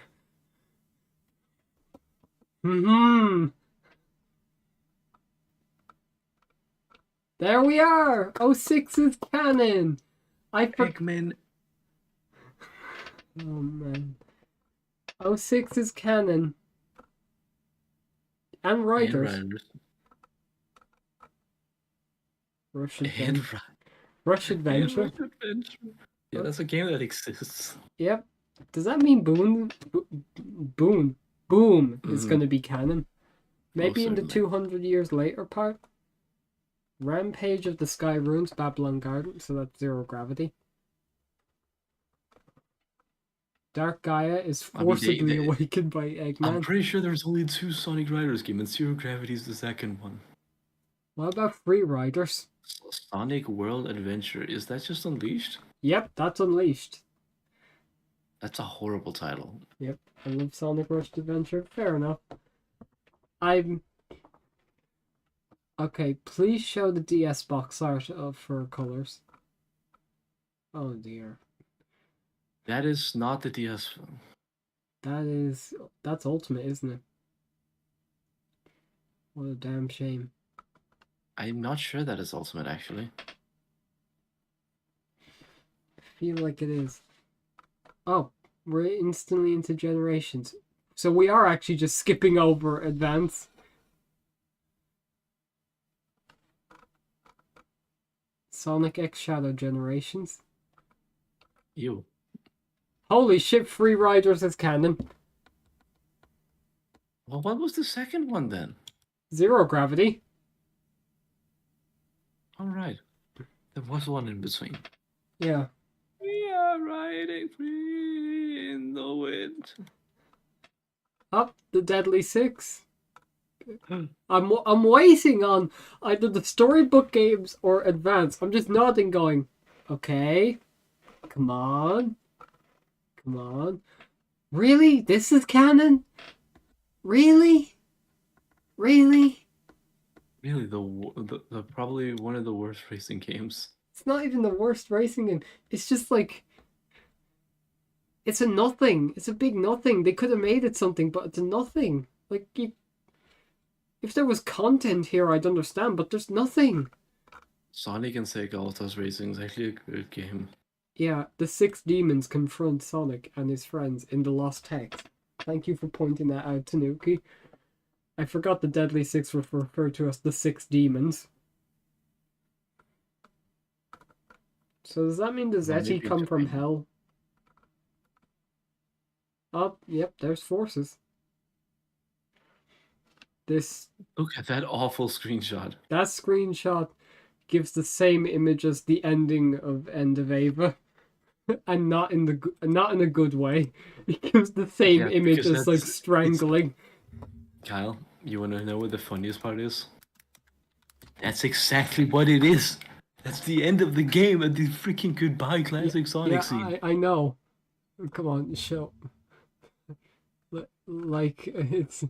There we are! 06 is canon! Eggman. Oh man. 06 is canon. And writers. Rush Adventure. Rush Adventure. Yeah, that's a game that exists. Yep. Does that mean Boom is going to be canon? Maybe in the 200 years later part? Rampage of the Sky Runes, Babylon Garden, so that's Zero Gravity. Dark Gaia is forcibly awakened by Eggman. I'm pretty sure there's only 2 Sonic Riders games, and Zero Gravity is the second one. What about Free Riders? Sonic World Adventure, is that just Unleashed? Yep, that's Unleashed. That's a horrible title. Yep, I love Sonic Rush Adventure. Fair enough. Okay, please show the DS box art for colors. Oh dear. That is not the DS. That's Ultimate, isn't it? What a damn shame. I'm not sure that is Ultimate, actually. I feel like it is. Oh, we're instantly into Generations. So we are actually just skipping over Advance. Sonic X Shadow Generations. Ew. Holy shit, Free Riders is canon. Well, what was the second one then? Zero Gravity. Alright. There was one in between. Yeah. We are riding free in the wind. Up the Deadly Six. I'm waiting on either the storybook games or Advance. I'm just nodding going, okay, come on. Come on. Really? This is canon? Really? Really? Really, the probably one of the worst racing games. It's not even the worst racing game. It's just like... It's a nothing. It's a big nothing. They could have made it something, but it's a nothing. Like, if there was content here, I'd understand, but there's nothing. Sonic and Sega All-Stars Racing is actually a good game. Yeah, the 6 demons confront Sonic and his friends in the Lost Text. Thank you for pointing that out, Tanuki. I forgot the Deadly Six were referred to as the 6 demons. So does that mean the Zeti come from hell? Oh, yep, there's forces. Look at that awful screenshot. That screenshot gives the same image as the ending of End of Ava. And not in a good way. It gives the same image as like strangling. Kyle, you wanna know what the funniest part is? That's exactly what it is. That's the end of the game and the freaking goodbye classic Sonic scene. I know. Come on, show. Like it's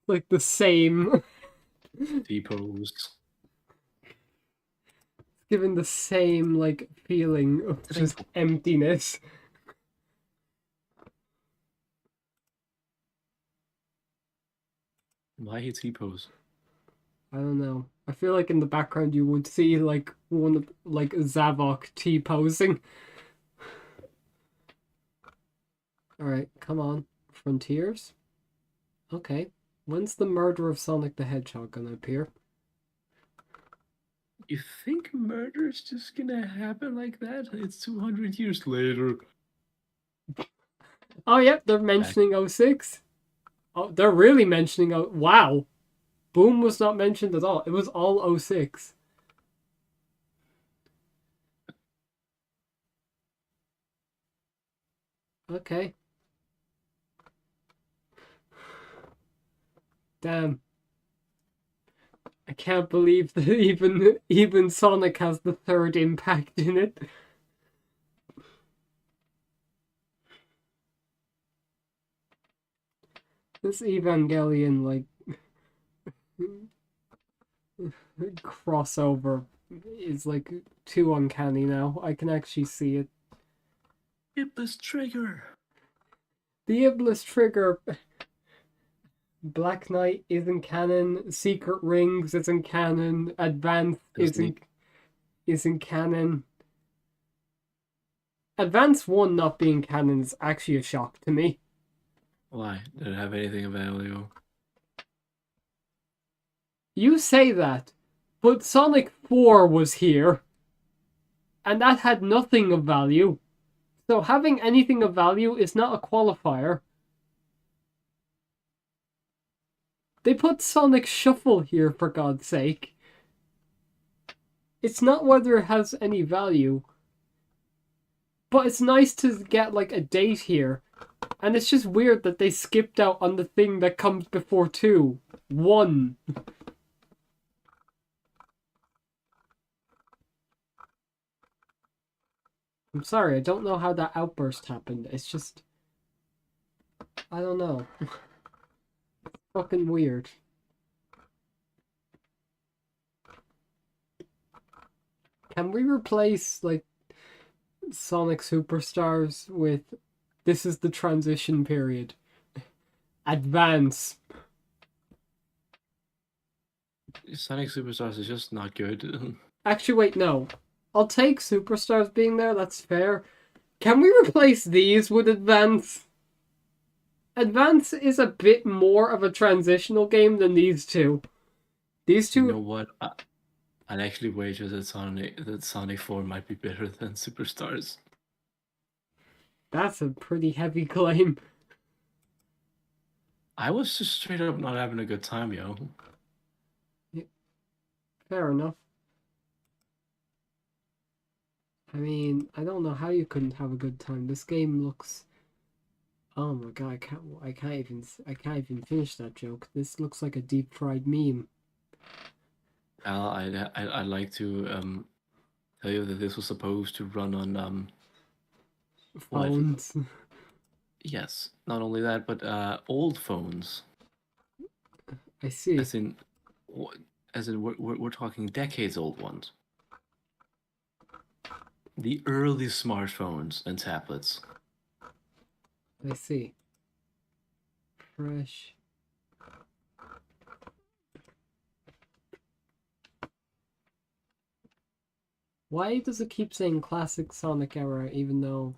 like the same. T-pose. Given the same like feeling of just emptiness. Why he T-pose? I don't know. I feel like in the background you would see like Zavok T-posing. Alright, come on. Frontiers? Okay. When's the murder of Sonic the Hedgehog gonna appear? You think murder's just gonna happen like that? It's 200 years later. Oh, yep, they're mentioning 06. Oh, they're really mentioning... wow. Boom was not mentioned at all. It was all 06. Okay. Damn. I can't believe that even Sonic has the third impact in it. This Evangelion, like, crossover is, like, too uncanny now. I can actually see it. Iblis Trigger! The Iblis Trigger... Black Knight isn't canon. Secret Rings isn't canon. Advance isn't canon. Advance 1 not being canon is actually a shock to me. Why? Did it have anything of value? You say that, but Sonic 4 was here, and that had nothing of value. So having anything of value is not a qualifier. They put Sonic Shuffle here, for God's sake. It's not whether it has any value, but it's nice to get, like, a date here. And it's just weird that they skipped out on the thing that comes before 2. 1. I'm sorry, I don't know how that outburst happened. It's just... I don't know. It's fucking weird. Can we replace, like, Sonic Superstars with... This is the transition period. Advance. Sonic Superstars is just not good. Actually, wait, no. I'll take Superstars being there, that's fair. Can we replace these with Advance? Advance is a bit more of a transitional game than these two. These two... You know what? I'd actually wager that Sonic 4 might be better than Superstars. That's a pretty heavy claim. I was just straight up not having a good time, yo. Fair enough. I mean, I don't know how you couldn't have a good time. This game looks... Oh my god, I can't even finish that joke. This looks like a deep fried meme. Al, I'd like to tell you that this was supposed to run on Phones. Yes, not only that, but old phones. I see. As in we're talking decades old ones. The early smartphones and tablets. I see. Fresh. Why does it keep saying classic Sonic era even though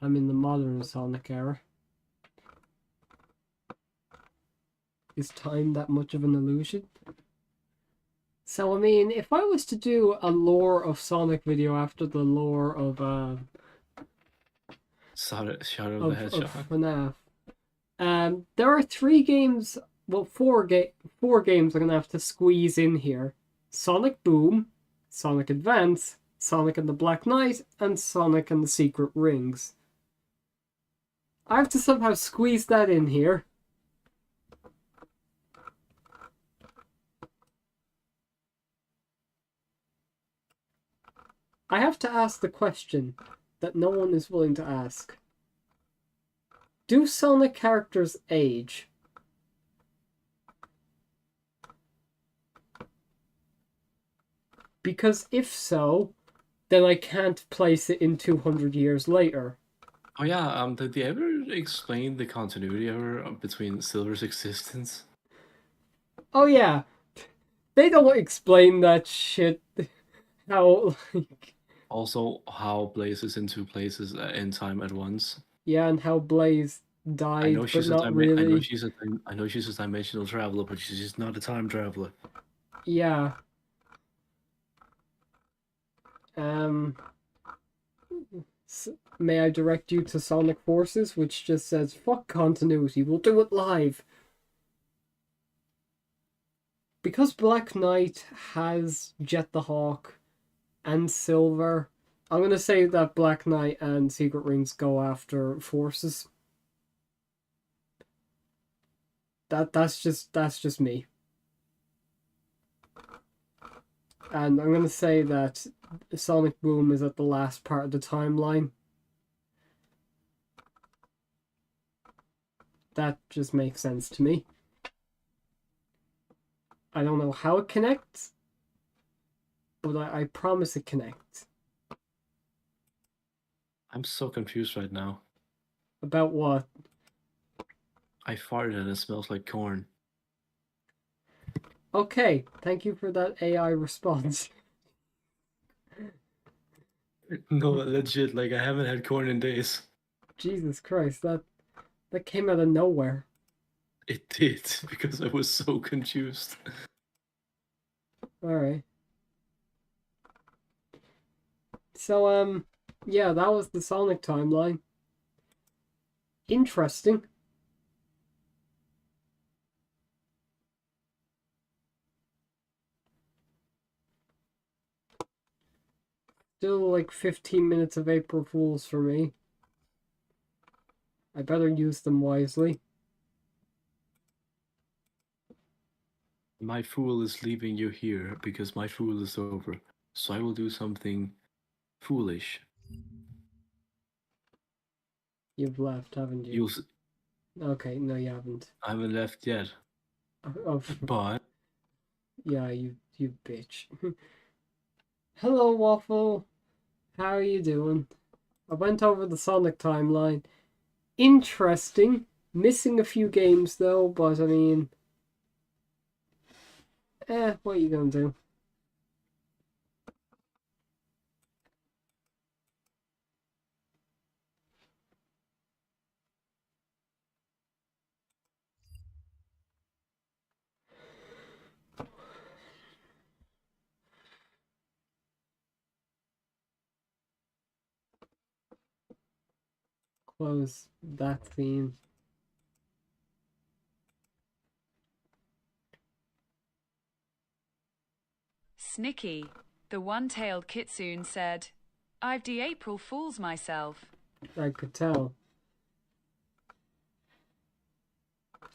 I'm in the modern Sonic era? Is time that much of an illusion? So, I mean, if I was to do a lore of Sonic video after the lore of Shadow of the Hedgehog. FNAF, there are 3 games, well, 4 games I'm gonna have to squeeze in here. Sonic Boom, Sonic Advance, Sonic and the Black Knight, and Sonic and the Secret Rings. I have to somehow squeeze that in here. I have to ask the question that no one is willing to ask. Do Sonic characters age? Because if so, then I can't place it in 200 years later. Oh yeah, did they ever explain the continuity error between Silver's existence? Oh yeah, they don't explain that shit. How, like... Also, how Blaze is in 2 places in time at once. Yeah, and how Blaze died, but not really. I know she's a dimensional traveler, but she's just not a time traveler. Yeah. May I direct you to Sonic Forces, which just says, fuck continuity, we'll do it live. Because Black Knight has Jet the Hawk and Silver, I'm gonna say that Black Knight and Secret Rings go after Forces. That's just me. And I'm gonna say that Sonic Boom is at the last part of the timeline. That just makes sense to me. I don't know how it connects, but I promise it connects. I'm so confused right now. About what? I farted and it smells like corn. Okay, thank you for that AI response. No, legit, like I haven't had corn in days. Jesus Christ, that came out of nowhere. It did, because I was so confused. Alright. So, yeah, that was the Sonic timeline. Interesting. Still like 15 minutes of April Fools for me. I better use them wisely. My fool is leaving you here because my fool is over. So I will do something foolish. You've left, haven't you? Okay, no, you haven't. I haven't left yet. Oh, But yeah, you bitch. Hello, Waffle. How are you doing? I went over the Sonic timeline. Interesting. Missing a few games though, but I mean, what are you gonna do? Close that theme. Snicky, the one-tailed kitsune, said, I've de-April Fools myself. I could tell.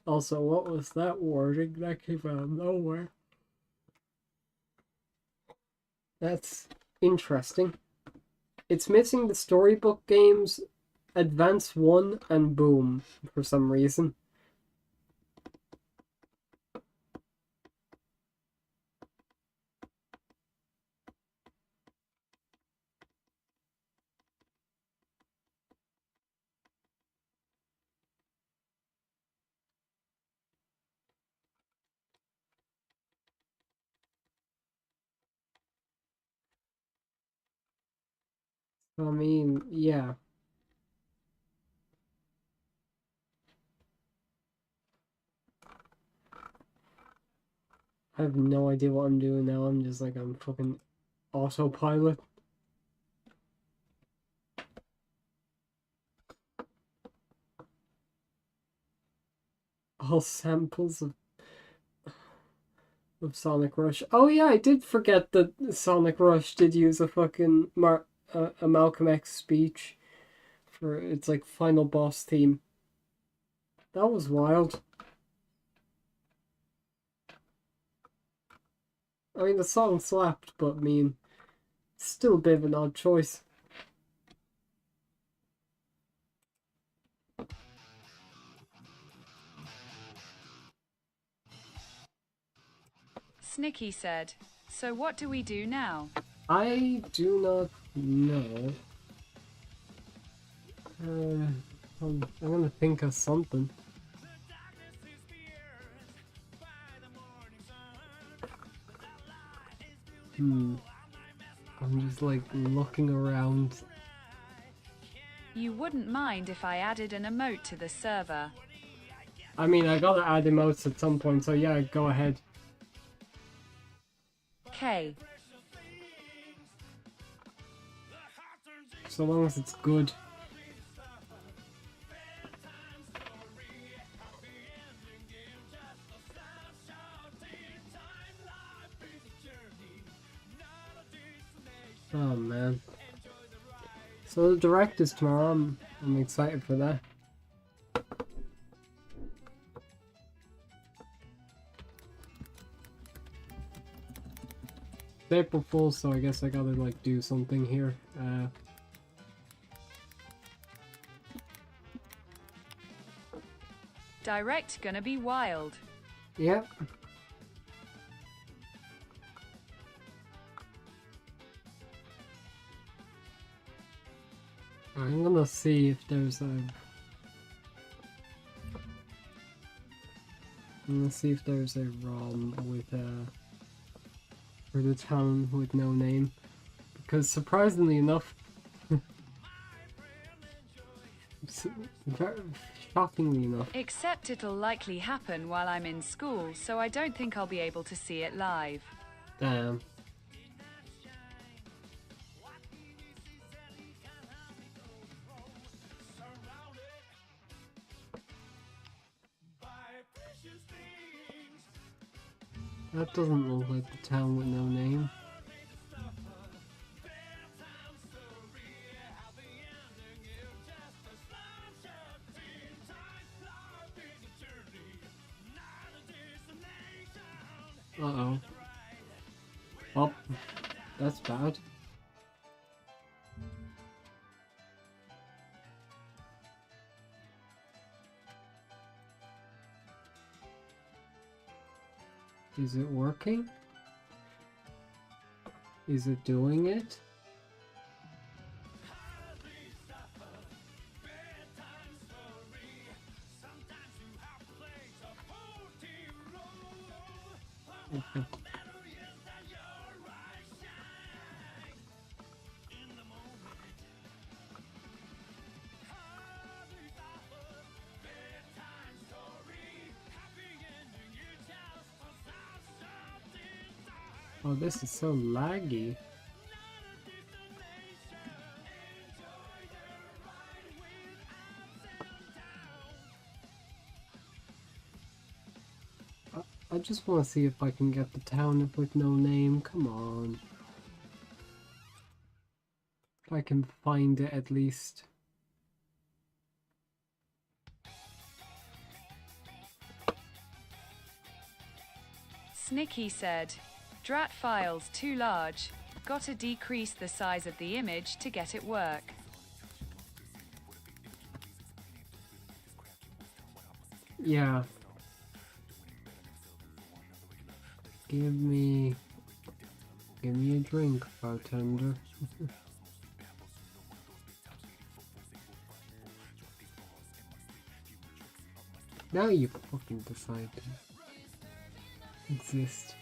Also, what was that wording? That came out of nowhere. That's interesting. It's missing the storybook games Advance 1 and Boom for some reason. I mean, yeah. I have no idea what I'm doing now. I'm just like, I'm fucking autopilot. All samples of Sonic Rush. Oh yeah, I did forget that Sonic Rush did use a fucking a Malcolm X speech for its like final boss theme. That was wild. I mean, the song slapped, but I mean, still a bit of an odd choice. Snicky said, "So what do we do now?" I do not know. I'm gonna think of something. I'm just like looking around. You wouldn't mind if I added an emote to the server. I mean, I gotta add emotes at some point, so yeah, go ahead. K. So long as it's good. Oh man. So the direct is tomorrow. I'm excited for that. It's April Fool's, so I guess I gotta like do something here. Direct gonna be wild. Yeah. I'm gonna see if there's a... I'm gonna see if there's a ROM with for the town with no name, because surprisingly enough, shockingly enough, Except it'll likely happen while I'm in school, so I don't think I'll be able to see it live. damn. That doesn't look like the town with no name. Uh-oh. Oh, that's bad. Is it working? Is it doing it? Okay. Oh, this is so laggy. I just want to see if I can get the town with no name. Come on. If I can find it at least. Snicky said, "Drat file's too large. Gotta decrease the size of the image to get it work." Yeah. Give me a drink, bartender. Now you fucking decide to exist.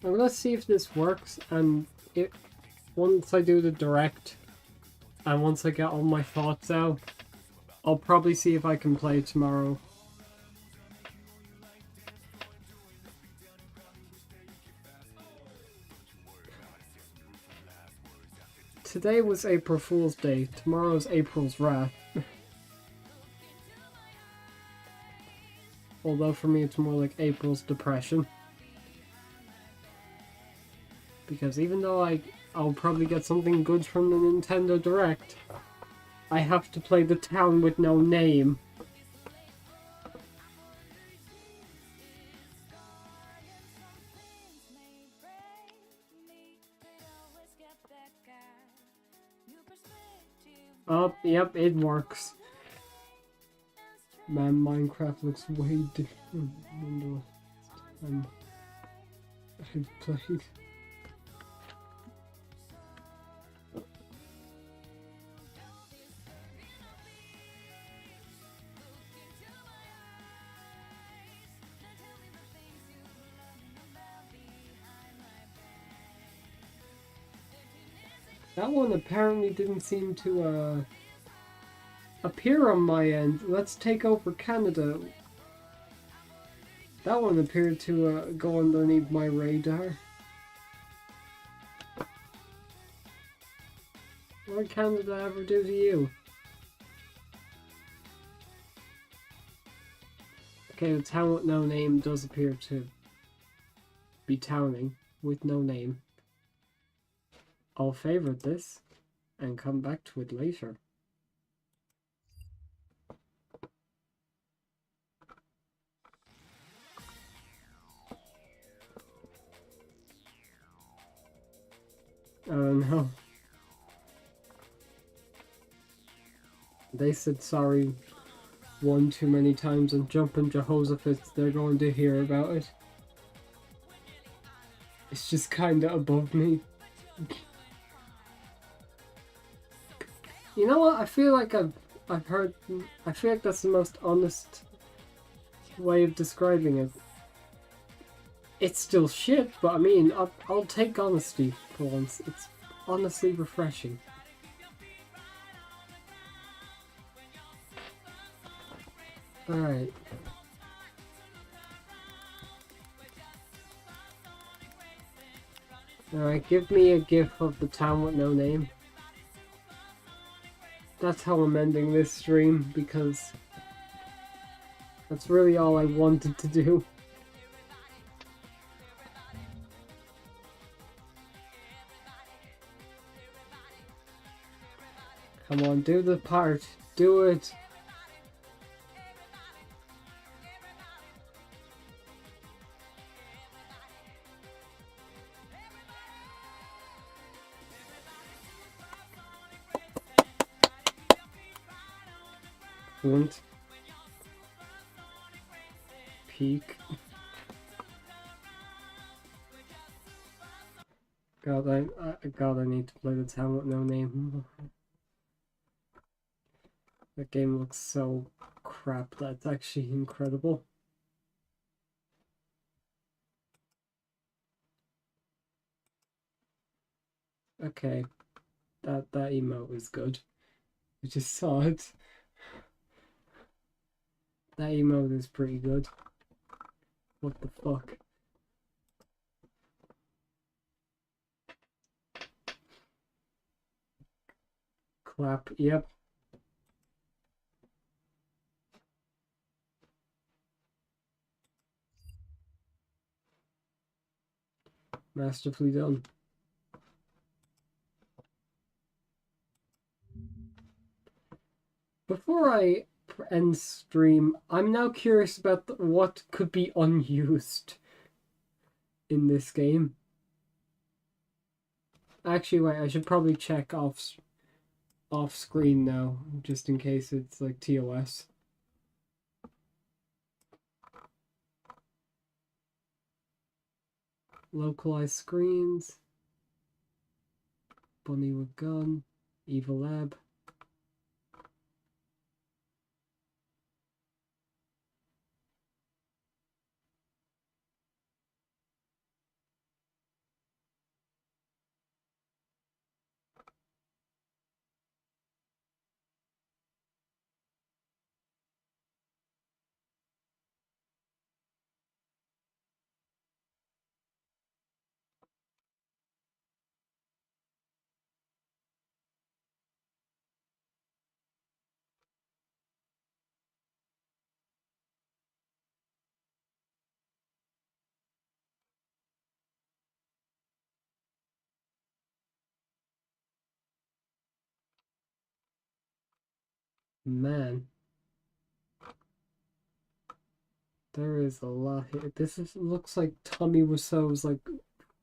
I'm gonna see if this works, and once I do the direct, and once I get all my thoughts out, I'll probably see if I can play tomorrow. Today was April Fool's Day. Tomorrow's April's Wrath. Although for me it's more like April's Depression. Because even though I'll probably get something good from the Nintendo Direct, I have to play the town with no name. Oh, yep, it works. Man, Minecraft looks way different than the time I've played. That one apparently didn't seem to appear on my end. Let's Take Over Canada. That one appeared to go underneath my radar. What did Canada ever do to you? Okay, the town with no name does appear to be towning with no name. I'll favorite this and come back to it later. Oh no. They said sorry one too many times and jumping Jehoshaphat, they're going to hear about it. It's just kinda above me. You know what? I feel like I've heard. I feel like that's the most honest way of describing it. It's still shit, but I mean, I'll take honesty for once. It's honestly refreshing. Alright. Alright, give me a gif of the town with no name. That's how I'm ending this stream, because that's really all I wanted to do. Come on, do the part. Do it. Und peak. God, I need to play the town with no name. That game looks so crap. That's actually incredible. Okay, that emote is good. I just saw it. That emote is pretty good. What the fuck? Clap, yep. Masterfully done. Before I end stream, I'm now curious about what could be unused in this game. Actually, wait, I should probably check off screen now, just in case it's like TOS. Localized screens. Bunny with gun. Evil lab. Man. There is a lot here. Looks like Tommy Wiseau's like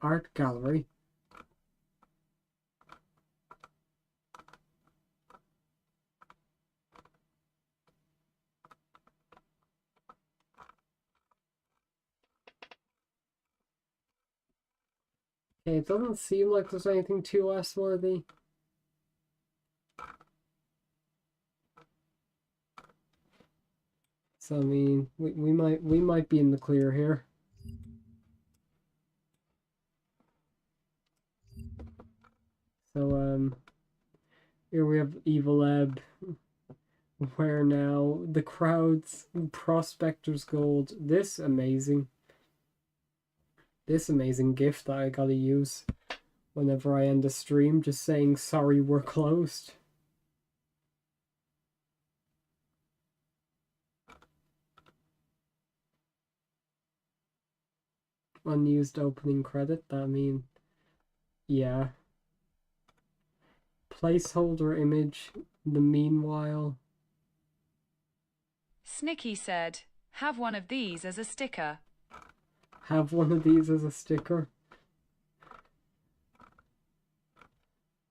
art gallery. Okay, it doesn't seem like there's anything too S-worthy. So I mean, we might be in the clear here. So here we have Evil Ebb. Where now? The Crowd's Prospector's Gold. This amazing gift that I gotta use whenever I end a stream, just saying sorry we're closed. Unused opening credit, that mean, yeah. Placeholder image, the meanwhile. Snicky said, have one of these as a sticker. Have one of these as a sticker.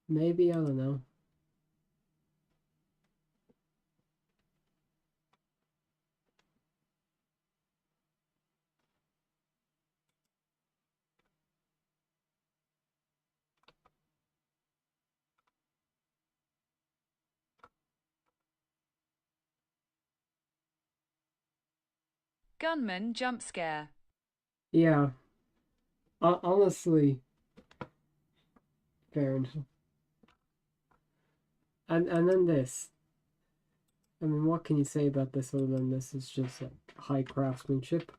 Maybe, I don't know. Gunman jump scare. Yeah. Honestly, fair enough. And then this. I mean, what can you say about this other than this is just like high craftsmanship?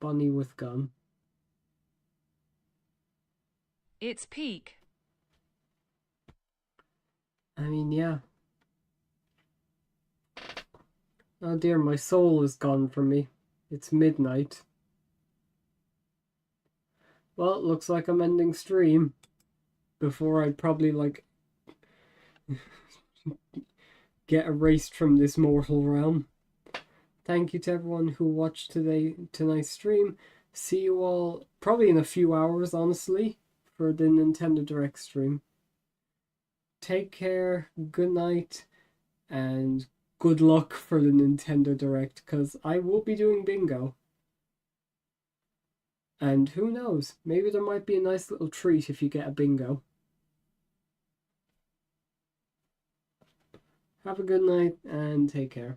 Bunny with gun. It's peak. I mean, yeah. Oh dear, my soul is gone from me. It's midnight. Well, it looks like I'm ending stream before I'd probably like get erased from this mortal realm. Thank you to everyone who watched tonight's stream. See you all probably in a few hours, honestly, for the Nintendo Direct stream. Take care, good night, and good luck for the Nintendo Direct, because I will be doing bingo. And who knows, maybe there might be a nice little treat if you get a bingo. Have a good night and take care.